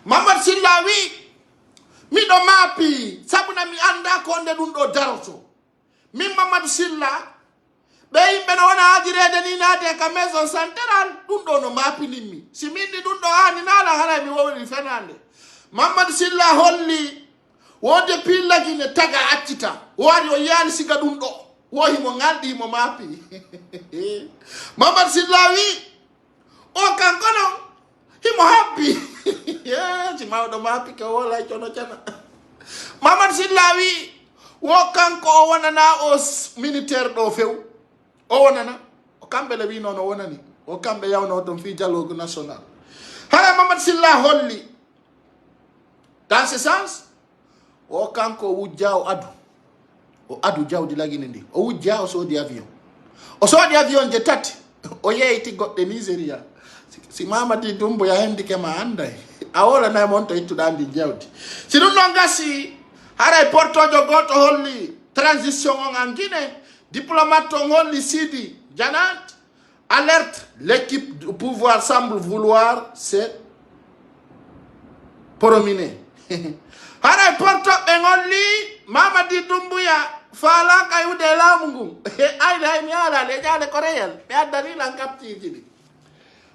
Mamadou Sylla wi mi do mapi sabuna mi anda Condé dun do daroto min Mamadou Sylla be yimbe no wona ajirede ni naate ka maison centrale dun do no mapi nimmi si mindi dun do hani nala hala mi wori fenande Mamadou Sylla holli wode pilla gine taga accita wari o yani siga dun do wohi mo ngaldi mo mapi Mamadou Sylla wi o kankono himo happy si mawdo mapi ka wala chono chana Mamadou Sylla wi wo kanko o wonana o militaire do few o wonana o kambe le wi non o wonani o kambe yawno don fi dialogue national hala Mamadou Sylla holli dans ce sens o kanko wujja o adu jawdi lagine ndi o wujja o sodi avion je tati o yeyti godde Nigeria si Mamadi Doumbouya hendi ke ma anday awola na monto ittuda andi jawdi si dum non gasi haray portojo goto holli transition on en Guinée diplomate on holli Sidi Janat alerte l'équipe du pouvoir semble vouloir se prominer haray porto be holli Mamadi Doumbouya fala kayude lamungu ay mi ala le jale ko reyal be adari lan kapti jidi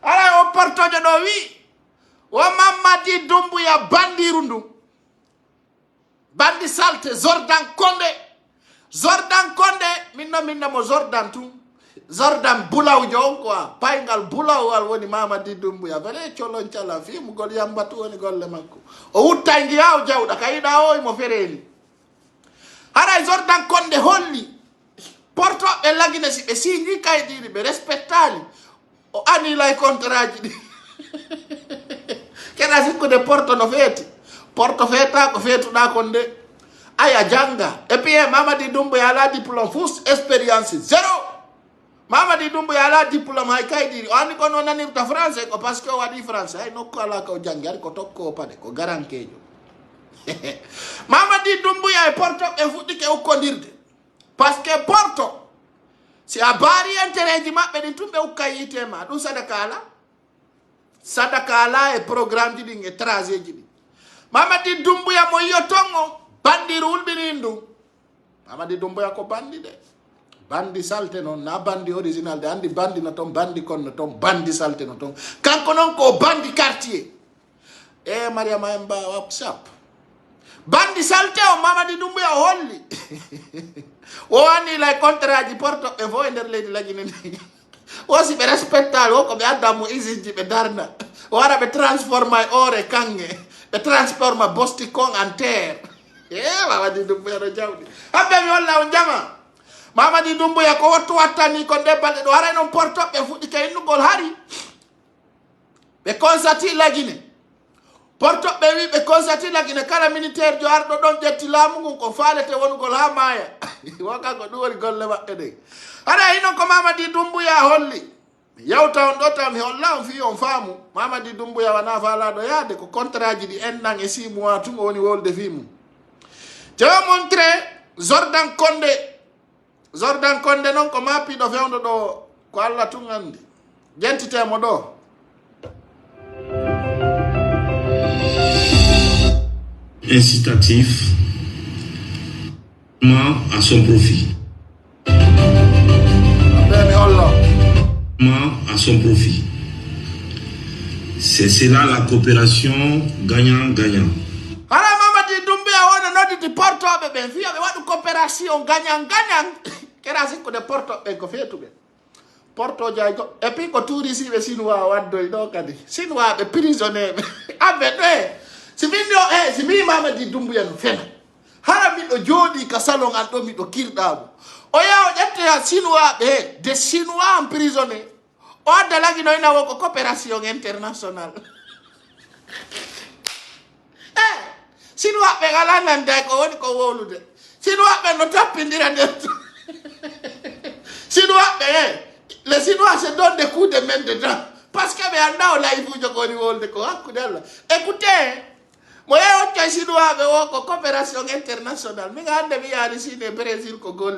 ala o portojo do wi o Mamadi Doumbouya bandi rundu bandi salte Jordan Condé minna mo Jordan tu Jordan bulaw jo quoi payngal bulaw wal woni Mamadi Doumbouya vele cholon chala fi mu gol yambatu woni golle makko o wuttangi yaw jawda kayida o mo fereli hara Jordan Condé holli porto e lagine si be signi kaydiri be respectali o ani lay contrat di kena sikko de porto no feti porto feta ko fetuda Condé aya janga et puis Mamadi Doumbouya la diplôme fous expérience zéro Mamadi Doumbouya la diplôme hay kaydiri o ani ko non nanirta français ko parce que o wadi français ay nokko ala ko jangi ko tokko pade ko garankejo Mamadi Doumbouya e porto e fuddike ukkondirde parce que porto si a bari intérêt ji mabbe din tumbe ukkayite ma dum sadaka ala e programme ji din e trajet ji din Mamadi Doumbouya mo yotongo bandi rulbinindu Mamadi Doumbouya ko bandi de bandi salte non na bandi original de andi bandi na ton bandi kon na ton bandi salte no ton kanko non ko bandi quartier e Mariama Emba WhatsApp bandi salte o Mamadi Doumbouya holli o ani la contrat di porto e vo ender leydi lagine ni o si be respectal o ko be adamu izinji be darna o ara be transforma ore kange be transforma bosti kon en terre Mamadi Doumbouya do jawdi habbe mi walla on jama Mamadi Doumbouya ko wattu wattani ko debbalde do ara non porto be fuddi kay nugol hari be consati lagine porto be wi be consati lagine kala militaire jo ardo don jetti lamu ko faalete wonugol ha maya waka ko duwori golle mabbe de ara ino ko Mamadi Doumbouya holli yawta on do tam holla on fi on faamu Mamadi Doumbouya wana faala do yaade ko contrat ji di endan e 6 mois tun woni wolde fimu je montre Jordan Condé non ko mapi do fewndo do ko Allah tun andi gentite mo do incitatif à son profit. À son profit. C'est cela la coopération gagnant-gagnant. Hala Mamadi Doumbouya wona nodi di porto be fiya be wadu coopération gagnant-gagnant kera sikko de porto be ko fetube porto jaygo et puis ko tourisi be sinwa waddo do kadi sinwa be prisonnier abe de si mi Mamadi Doumbouya no fena hara mi do jodi ka salon an do mi do kirdabo o yawo jette ya sinwa be de sinwa en prisonnier o dalagi no ina ko coopération internationale sinwa be gala nan dai ko woni ko wolude sinwa be no tappindira de Chinois, les Chinois se donnent des coups de main dedans. Parce que là, il faut que écoutez, moi, je suis Chinois, mais coopération internationale. Mais je suis ici, le Brésil, Congo,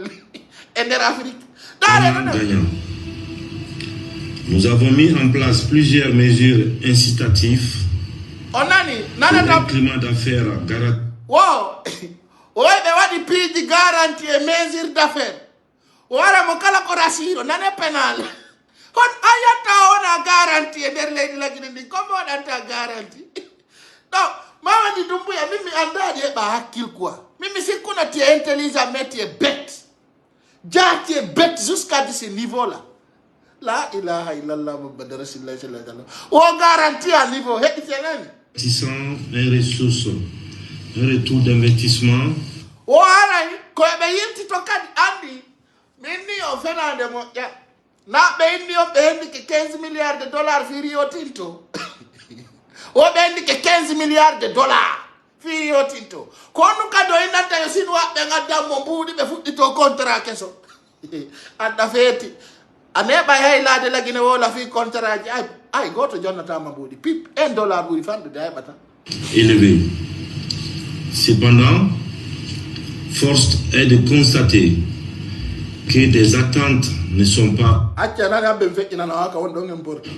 et l'Afrique. Nous avons mis en place plusieurs mesures incitatives pour un climat d'affaires garanti. Wow! Oui, mais on dit de garantie et mesures d'affaires. Voilà, mon cas, la rasiro, non est pénal. On a garantie et derrière la Guinée. Comment on a garantie? Non, maman dit Dumbuya, mimi andadi ba hakil quoi. Mimi c'est qu'on a été intelligent, mais tu es bête. Déjà, tu es bête jusqu'à ce niveau-là. La ilaha illallah Muhammad Rasulullah sallallahu alayhi wa sallam. On garantit un niveau excellent. Un retour d'investissement. Voilà, quand il y a Andi, mini on fait un démon. Na bendi on bendi que 15 milliards de dollars fi Rio Tinto. On bendi que 15 milliards de dollars fi Rio Tinto. Quand nous cadons une attaque si nous avons un mon bout de foot to contrat keso. Anda feti. Ane ba hay la de la Guinée la fi contrat. I go to Jonathan Mabudi. Pip $1 pour y faire de bata. Élevé. Cependant, force est de constater que des attentes ne sont pas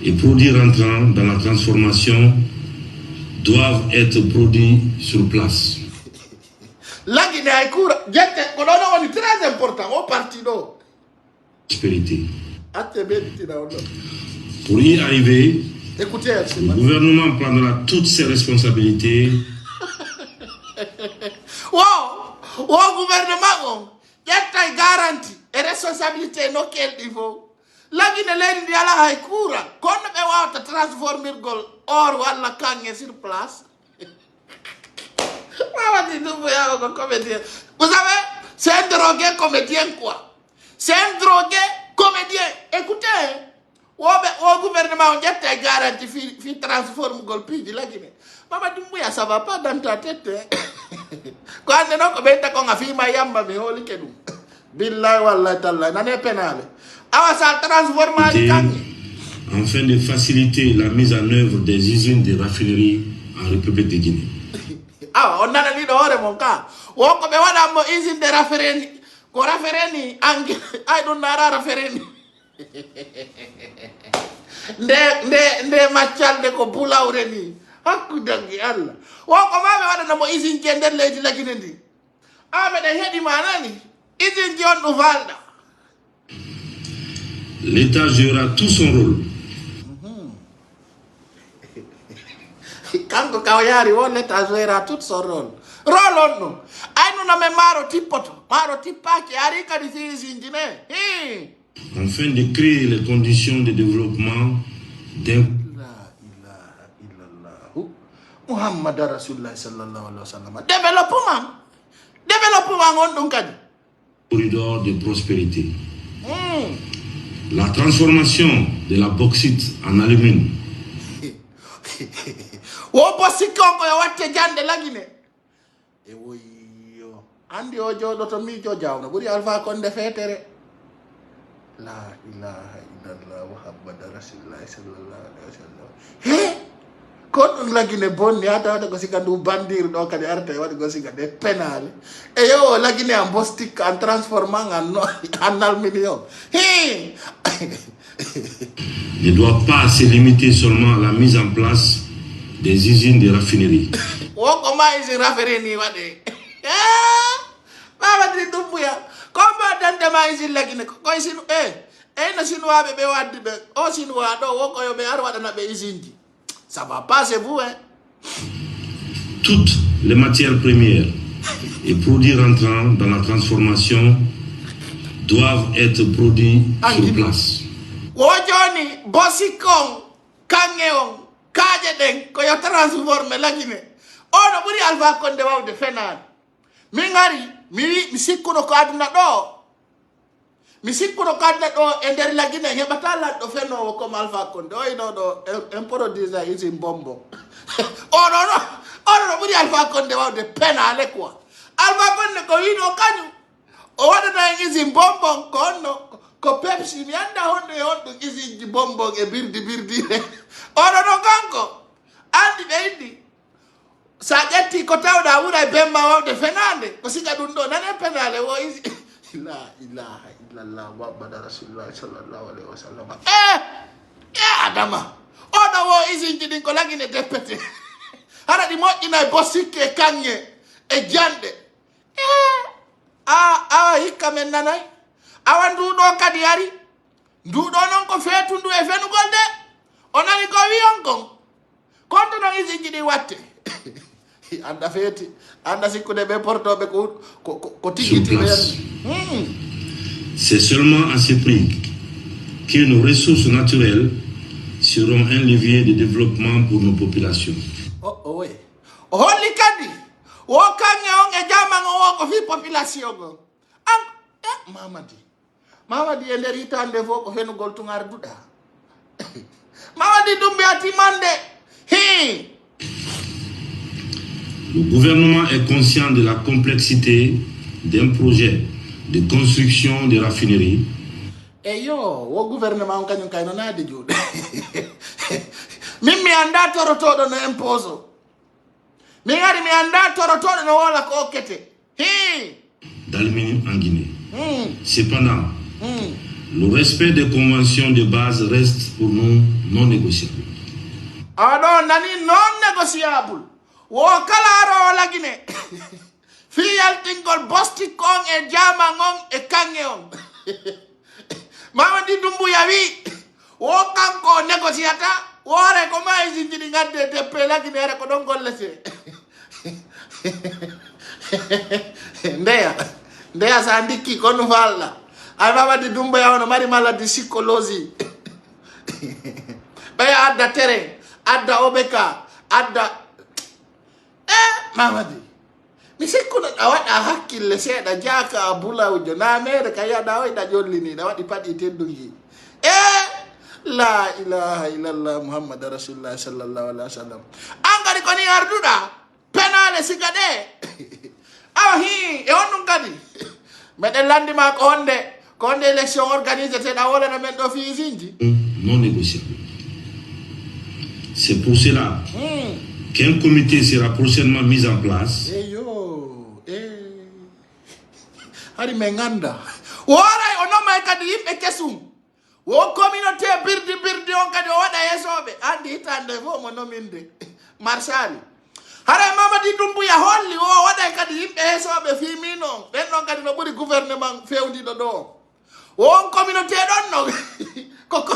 et produits rentrant dans la transformation doivent être produits sur place. La Guinée est très important au parti d'eau. Prospérité. Pour y arriver, le gouvernement prendra toutes ses responsabilités. Wow, gouvernement, il y a une garantie et responsabilité dans quel niveau. La Guinée est la haïkoura. Quand on va transformer le gold or ou la canne sur place. Vous savez, c'est un drogué comédien quoi. C'est un drogué comédien. Écoutez, au gouvernement, il y a une garantie qui transforme le gold de la Guinée. Maman Dumbuya, ça ne va pas dans ta tête. Quand on a fait ma yamba, mais on est là. Billahi wallahi tallahi, n'en est pénal. Ah, ça transforme afin de faciliter la mise en œuvre des usines de raffinerie en République de Guinée. Ah, on a dit dehors mon cas. On a une usine de raffinerie. Ko raffinerie, I don't know raffinerie. Nde machal de ko bula ureni. Hakudangi Allah. Wa ko mame wada na mo usine kender leji la Guinée ndi. Ah, mais de hedi manani. L'État jouera tout son rôle. Quand Kawayari, l'État jouera tout son rôle. Rôle non. Aïe, nous n'avons maro tipoto, maro tipaki, arika di zingine. Afin de créer les conditions de développement d'un. Muhammad Rasulullah sallallahu alayhi wa sallam. Développement, on donc corridor de prospérité. La transformation de la bauxite en alumine. Andi ojo doto mi jo jawna buri alfa kon de fetere la ilaha illallah Muhammad Rasulullah sallallahu alaihi wasallam kon la Guinée bonni ata ko sikandu bandir do kadi arte wadi go sikade penal e yo la Guinée en bostik en transformant en aluminium ne doit pas se limiter seulement à la mise en place des usines de raffinerie. Wo ko ma usine raffinerie wade Baba di Dumbuya comment dante ma usine la Guinée ko usine na Chinois be waddi be o Chinois do wo ko yo be ar wadana be usine ji. Ça va pas, c'est vous, hein? Toutes les matières premières et produits rentrant dans la transformation doivent être produits sur place. Wojoni, Bossikong, Kangeong, Kajedeng, ko yo transforme la Guinée. Ono buri Alpha Condé wawde fenade. Min ngari mi sikkuno ko aduna do. Mi sikkuno ko aduna do e nder la Guinée heɓata ladɗo fenowo comme Alpha Condé. O ino ɗo un produisa usine bonbon. Ono ɓuri Alpha Condé wawde penale quoi. Alpha Condé ko yino kañum o waɗana en usine bonbon ko ko Pepsi mi anda honɗo isiji bonbon e birdi oɗo ɗo kanko andi ɓeydi sa ƴetti ko tawɗa wura e bemma wawde fenade ko siga ɗum ɗo nane penale wo isi la ilaha illallah muhammad rasulullah sallallahu alaihi wasallam adama oɗo wo isiji ɗin ko lagine deppete hara ɗi moƴƴina e bossikke e kanŋe e janɗe awa hikka men nanay awa nduɗo kadi ari nduɗo noon ko feetundu e fenugol de o nani ko wiyon kon konto noon isiji ɗi watte anda feeti anda sikkude ɓe portoɓe ko tigiti C'est seulement à ce prix que nos ressources naturelles seront un levier de développement pour nos populations. Oui. Holli kadi wo kanŋe on e jamango o ko fi population go mamadi e nder hitande fof ko fenugol tun arduɗa mamadi ɗum mbiyati mande hi. Le gouvernement est conscient de la complexité d'un projet de construction de raffinerie. Eyo, wo gouvernement on kañum kayno naade juuɗe min mi anda torotoɗo no impose min ari mi anda torotoɗo no wola ko okkete d'aluminium en Guinée. Cependant, le respect des conventions de base reste pour nous non négociable. Aɗo nani non négociable wo kala arowo lagine fi yaltingol bosti kon e jaman on e kanŋe on Mamadi Doumbouya wi wo kanko négociata wore ko ma isiji ɗi gadde deppe laginere ko ɗon gollete ndeya sa ndikki kono falla ay Mamadi Doumbouya ono mari maladie psychologie ɓeya adda terrain adda obeka adda Mamadi mi sikkuno ɗa waɗa hakkille seeɗa jaaka bulawjo na mere ka yiyaɗa oyɗa ƴolliniɗa waɗi paɗi teddugi la ilaha illallah muhammad rasulullah sallallahu alaihi wasallam an kadi koni arduɗa penale siga ɗe awa hi e on ɗum kadi meɗen landima ko honde élection organisé teɗa wolana men ɗo fiisinji non négociable. C'est pour cela qu'un comité sera prochainement mis en place. Hari men ganda woray o nomay kadi yimɓe kesum wo communauté birdi on kadi o waɗa yesoɓe andi hitande fof mo nominde marsali haray Mamadi Doumbouya holli o waɗay kadi yimɓe hesoɓe fimino ɓen ɗon kadi no ɓuuri gouvernement fewdiɗo ɗo won communauté ɗon no koko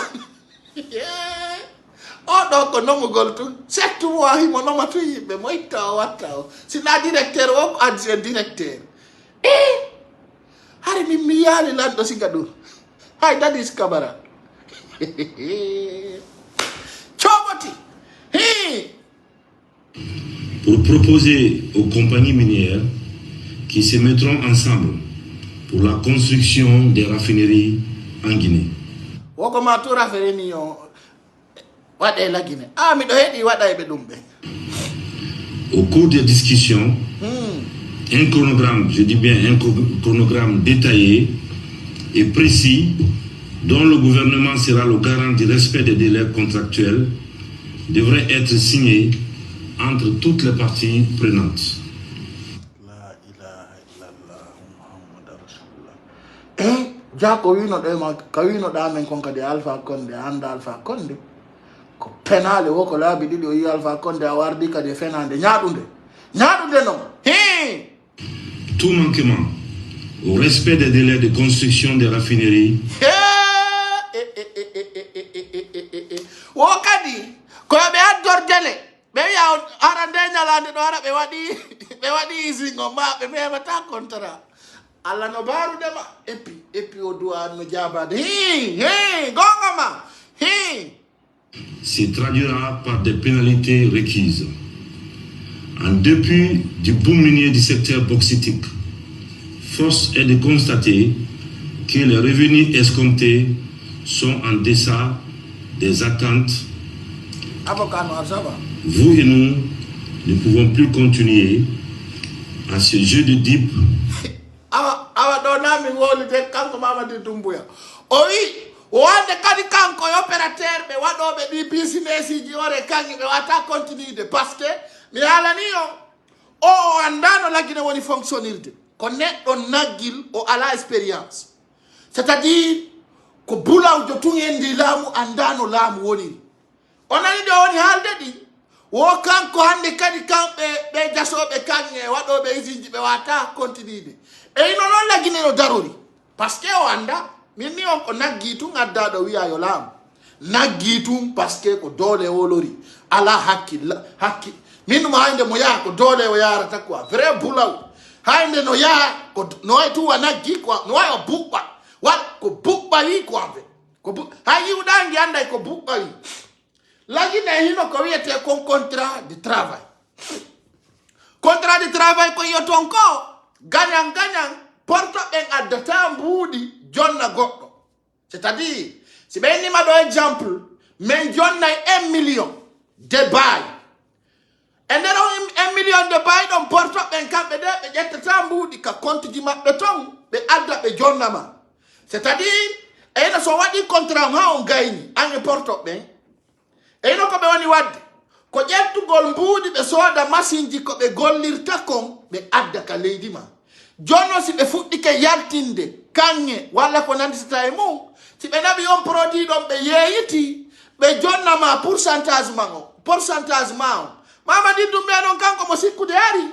oɗo ko nomugol tun 7 mois himo nomatu yimɓe mo itta o watta o sina directeur o ko adjoint directeur hari min mi yaali lanɗo siga ɗum hay Dadis Camara coɓoti pour proposer aux compagnies minières qui se mettront ensemble pour la construction des raffineries en Guinée. wokoma tout raffinerie o waɗe la Guinée miɗo heeɗi waɗayɓe ɗum ɓe. Au cours des discussions, un chronogramme, je dis bien un chronogramme détaillé et précis dont le gouvernement sera le garant du respect des délais contractuels devrait être signé entre toutes les parties prenantes. La ilaha illallah Muhammad Rasulullah. Jako wino ɗema ka winoɗa men kon kadi Alpha Condé anda Alpha Condé ko penale wo ko laabi ɗiɗi o yi Alpha Condé a wardi kadi fenande ñaaɗude noon Tout manquement au respect des délais de construction des raffineries wo kadi koɓe addordele ɓe wiya arande ñalande ɗo ara ɓe waɗi isingo ma ɓe memata contrat Allah no barudema et puis o duwa no jabade gonga ma se traduira par des pénalités requises. En dépit du boom minier du secteur bauxitique, force est de constater que les revenus escomptés sont en deçà des attentes. Vous et nous ne pouvons plus continuer à ce jeu de dupes. Awa ɗo nami wolide kanko Mamadi Doumbouya oi wande kadi kanko opérateur be waɗoɓe ɗi business ji ore kangi ɓe wata continuide parce que mi alani o andano laggine woni fonctionnirde ko neɗɗo naggil o ala expérience c'est à dire ko bulawjo tun endi laamu andano laamu woniri onani ɗo woni haalde ɗi wo kanko hande kadi kamɓe ɓe jasoɓe kange waɗoɓe usine ji ɓe wata continuide eyno noon laggine no darori parce que o anda min ni on ko naggi tun addaɗo wiya yo laamu naggi tun parce que ko doole wolori ala hakki min mo hande mo yaha ko doole o yarata quoi vrai bulaw hande no yaha ko no way tuwa naggi quoi no way o buɓɓa wat ko buɓɓa wi quoi ko ha yiwɗangi anday ko buɓɓa wi lagine hino ko wiyete kon contrat de travail ko yoton ko gagnant porto ɓen addata mbuuɗi jonna goɗɗo c'est à dire si ɓe nima ɗo exemple min jonnay 1 million de bail e nder 1 million de bail ɗon porto ɓen kamɓe de ɓe ƴettata mbuuɗi ka compte ji maɓɓe ton ɓe adda ɓe jonnama c'est à dire eyno so waɗi contrat ha on gayni ange porto ɓen eyno ko ɓe woni wadde ko ƴettugol mbuuɗi ɓe sooda machine ji ko ɓe gollirta kon ɓe adda ka leydi ma jonno si ɓe fuɗɗike yaltinde kange walla ko nanditata e mum si ɓe naɓi on produit ɗon ɓe yeeyiti ɓe jonnama pourcentage ma o mama ɗiɗɗum ɓe ɗon kanko mo sikkude ari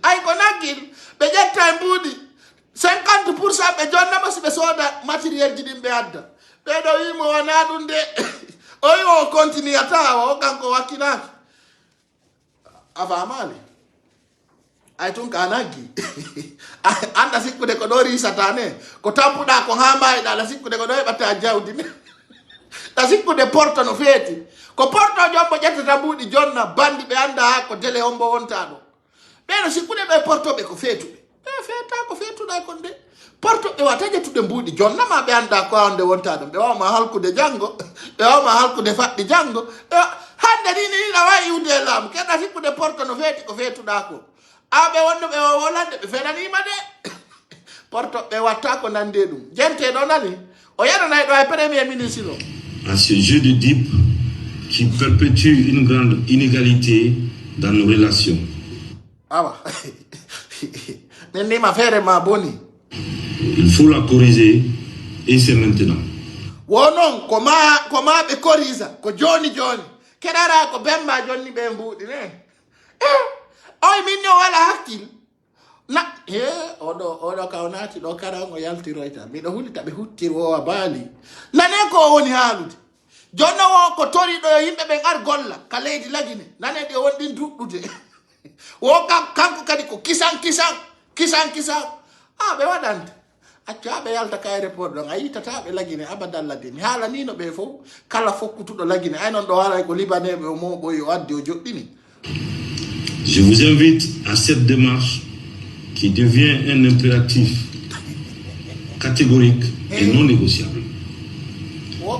ay ko naggil ɓe ƴetta e mbuuɗi 50% ɓe jonnama si ɓe sooda matériel ji ɗin ɓe adda ɓeɗo wimo wona ɗum de o wi o continue atawa o kanko wakkinaki a famali ay tun ka naggi anda sikkude ko ɗo risata ne ko tampuɗa ko ha mayiɗa ala sikkude ko ɗo heɓata jawdi ne ɗa sikkude porto no feeti ko porto jombo ƴettata mbuuɗi jonna bandi ɓe anda ha ko délai on mbo wonta ɗo ɓeno sikkude ɓe portoɓe ko feetuɓe ɓe feeta ko feetuɗa kon de porto ɓe wata ƴettude mbuuɗi jonna ma ɓe anda ko hande wonta ɗum ɓe wawma halkude janggo ɓe wawma halkude faɗɗi janggo hande nini ɗa wawi iwde e laamu keɗa sikkude porto no feeti ko feetuɗa ko aɓe wonno ɓe wolande ɓe fenanima de porto ɓe watta ko nande ɗum jente ɗo nani o yaranay ɗo e premier ministre o à ce jeu de dupes qui perpétue une grande inégalité dans nos relations. Awa nima feere ma boni il faut la corriger et c'est maintenant. wonon ko ma ɓe korisa ko joni keɗara ko bemba jonni ɓe mbuuɗi ne oy min o wala hakkil na oɗo ka o naati ɗo karan o yaltiroyta miɗo hulita ɓe huttiri o a baali nane ko o woni haalude jonno wo ko tori ɗo yimɓe ɓen ar golla ka leydi lagine nane ɗi o wonɗin duɗɗude wo kanko kadi ko kisan ɓe waɗante accu ɓe yalta ka aéroport ɗon a yitataɓe lagine abadallade mi haalanino ɓe fof kala fokkutuɗo lagine ay noon ɗo haalay ko libaneɓe o moɓoyi o addi o joɗɗini. Je vous invite à cette démarche qui devient un impératif catégorique et non négociable.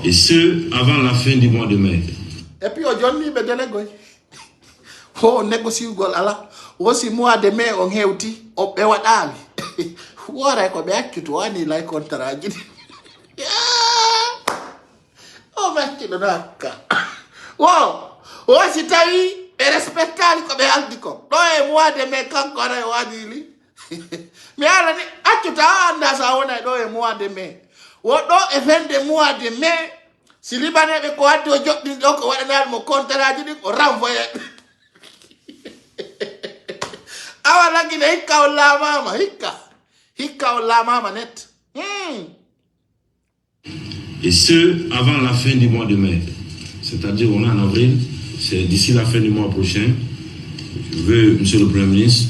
Et ce, avant la fin du mois de mai. Et puis, aujourd'hui, il y a négociugol ala wosi mois de mai on hewti o ɓe waɗali woray ko ɓe accuto wani lay contrat ji o macciɗo no hakka wo si tawi ɓe respectali ko ɓe aldi ko ɗo e mois de mai kanko ara e waɗili mi ala ni accuta o anda sa wonay ɗo e mois de mai wo ɗo e fende mois de mai si libaneɓe ko waddi o joɗɗini ɗo ko waɗanali mo contrat ji ɗin o renvoyé awa lagine hikka o laamama hikka o laamama net. Et ce, avant la fin du mois de mai. C'est-à-dire, on est en avril, c'est d'ici la fin du mois prochain. Je veux, monsieur le Premier ministre.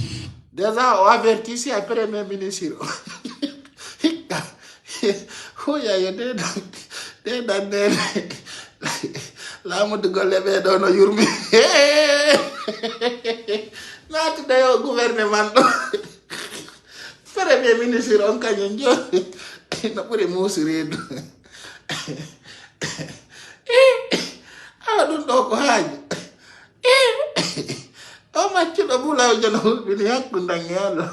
Déjà, on avertit ici à Premier ministre. Hikka. Huya yo dedan nene. Laamude golle ɓeɗo no yurmi. Naatude yo gouvernement ɗo. Premier ministre on kañum joni no ɓuri muusireedu. Awa ɗum ɗo ko haaji. O maccuɗo Bulawjo no hulɓini hakkundan e Allah.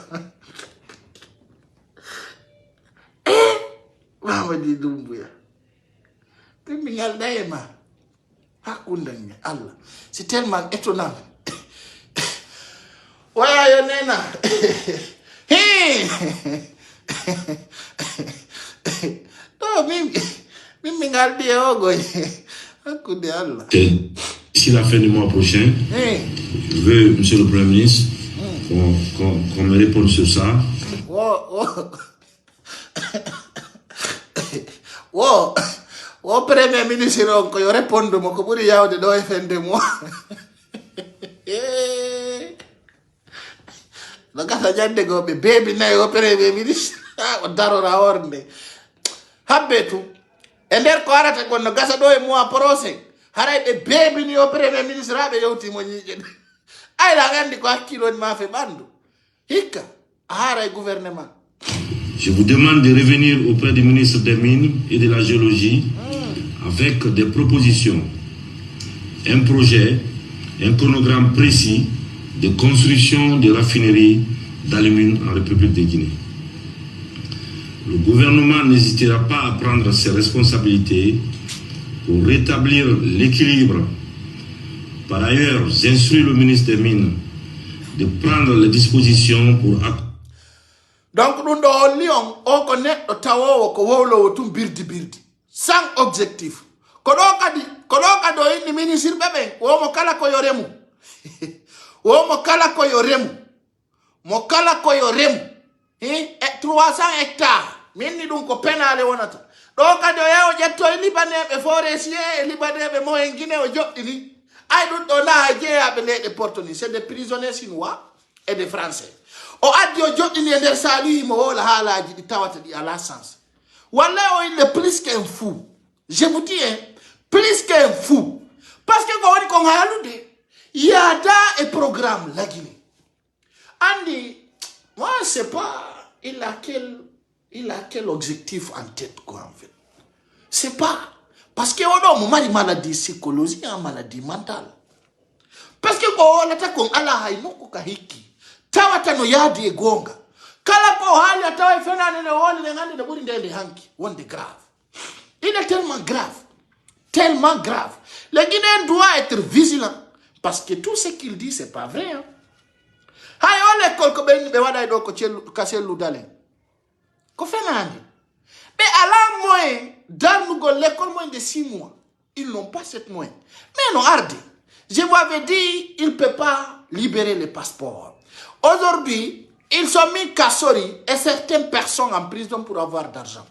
Mamadi Doumbouya. Pimbingal Daema. Hakundang Allah. C'est tellement étonnant. Ouais, Yonena. Non, Pimbingal Diogo. Hakundang Allah. D'ici la fin du mois prochain, je veux, Monsieur le Premier ministre, qu'on me réponde sur ça. Premier ministre, je réponds de mon copain, il y a de moi. Le gars a dit que baby na yo premier ministre. O daro ra orne. Habbetu. Ender ko arata ko no gasa do e mo procès. Haray be baby ni o premier ministre abe yowti mo nyije. Ay la gandi ko hakilo ma fe bandu. Hikka haray gouvernement. Je vous demande de revenir auprès du ministre des Mines et de la Géologie avec des propositions, un projet, un chronogramme précis de construction de raffineries d'aluminium en République de Guinée. Le gouvernement n'hésitera pas à prendre ses responsabilités pour rétablir l'équilibre. Par ailleurs, j'instruis le ministre des Mines de prendre les dispositions pour... Donc, nous avons Lyon, on connaît le tawo ko wolo tum birdi sans objectif. Kodo kado ni ministre bebe, wo mo kala ko yoremu. Wo mo kala ko yoremu. Mo kala ko yoremu. 300 hectares. Minni dun ko penale wonata. Do kado yawo jetto libanebe forestier libanebe mo en Guinée o joddini. Ay dun do na je abe le portoni, c'est des prisonniers chinois et des français. O addi o joddini nder sali mo wala halaji di tawata di à la sens. Walla il est plus qu'un fou. Je vous dis, plus qu'un fou. Parce que quand on a il y a un programme la Guinée. Andy, moi je sais pas, il a quel objectif en tête quoi en fait. C'est pas parce que on a une maladie psychologique, une maladie mentale. Parce que quand on attaque ala hainoko kahiki. Tawata no yadi e gonga. Kala ko hali atawa fena ne woli ne ngande de buri ndende hanki. Wonde grave. Il est tellement grave. Tellement grave. Le Guinéen doit être vigilant. Parce que tout ce qu'il dit, c'est pas vrai. Hein? Hay on l'école ko ben be wada do ko kasel ludalen. Ko fena ne. Mais à la moyen, dans l'école moins de 6 mois, ils n'ont pas cette moyenne. Mais non, Ardi. Je vous avais dit, il ne peut pas libérer les passeports. Aujourd'hui, ils sont mis Kassori et certaines personnes en prison pour avoir d'argent.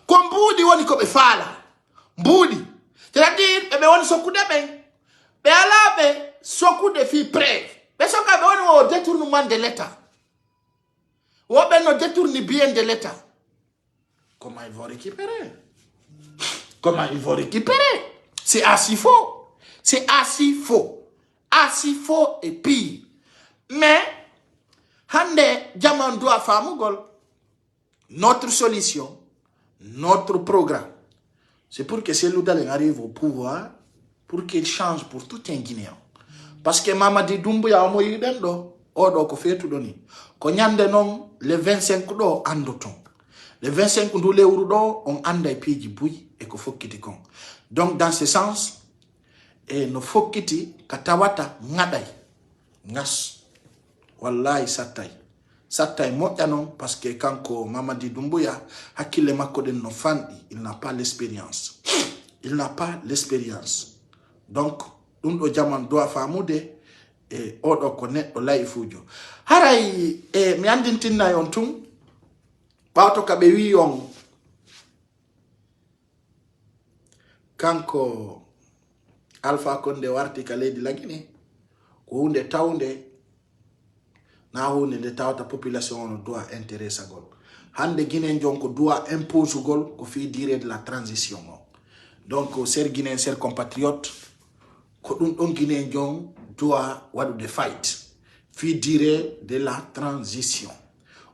Comme Boudi, on dit fala. Boudi. C'est-à-dire, on soku de ben. Mais là, soku de filles prêves. Mais soku on au détournement de l'État. Ou on détourne bien de l'État. Comment ils vont récupérer? Comment ils vont récupérer? C'est assez faux. C'est assez faux. Assez faux et pire. Mais, Hande, Diamant doit faire notre solution, notre programme. C'est pour que ces Loudalen arrivent au pouvoir, pour qu'il change pour tout un Guinéen. Parce que Mamadi Doumbouya a moyi bendo, odo ko fetu doni. Ko nyande non, le 25 do andoton. Le 25 do le urudo, on anda piji bouy et ko fokiti kon. Donc, dans ce sens, no fokiti katawata ngaday, ngas. Wallahi satay moyanon parce que quand Mamadi Doumbouya hakile makoden no fandi, il n'a pas l'expérience. Il n'a pas l'expérience. Donc do jaman doa famude e odo ko neddo laifujo. Haray mi andintinna yon tum bawto ka be wi on kanko Alpha Condé warti ka leydi la Guinée ko hunde tawnde na hunde de tawta population doit intéresser gol hande Guinée jonko doit impose gol ko fi dire de la transition. Donc ser Guinée ser compatriotes ko don Guinée jon doit wadu de fight fi dire de la transition.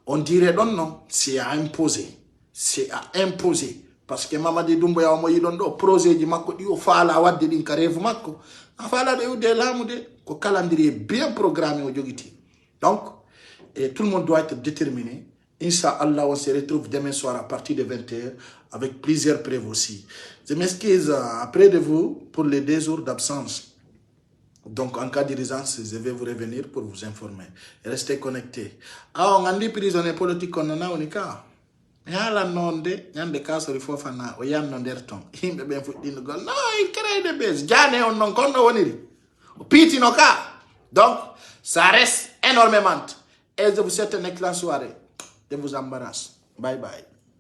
On dirait non, c'est à imposer. C'est à imposer. Parce que Mamadi Doumbouya mo yidon do projet di makko di o fala wadde din ka revu makko. A fala de ude lamude ko calendrier bien programmé o jogiti. Donc, tout le monde doit être déterminé. Inch'Allah, on se retrouve demain soir à partir de 21h avec plusieurs preuves aussi. Je m'excuse après de vous pour les 2 jours d'absence. Donc, en cas d'urgence, je vais vous revenir pour vous informer. Restez connectés. Ah, on a dit prisonnier politique, on en a un cas. Yala nonde, yande kasori fofana, o yanno derton. Himbe ben fuddino gol. Non, il crée des bêtes. Jane on non konno woniri. O piti no ka. Donc, ça reste énormément. Et je vous souhaite une excellente soirée. Je vous embrasse. Bye bye.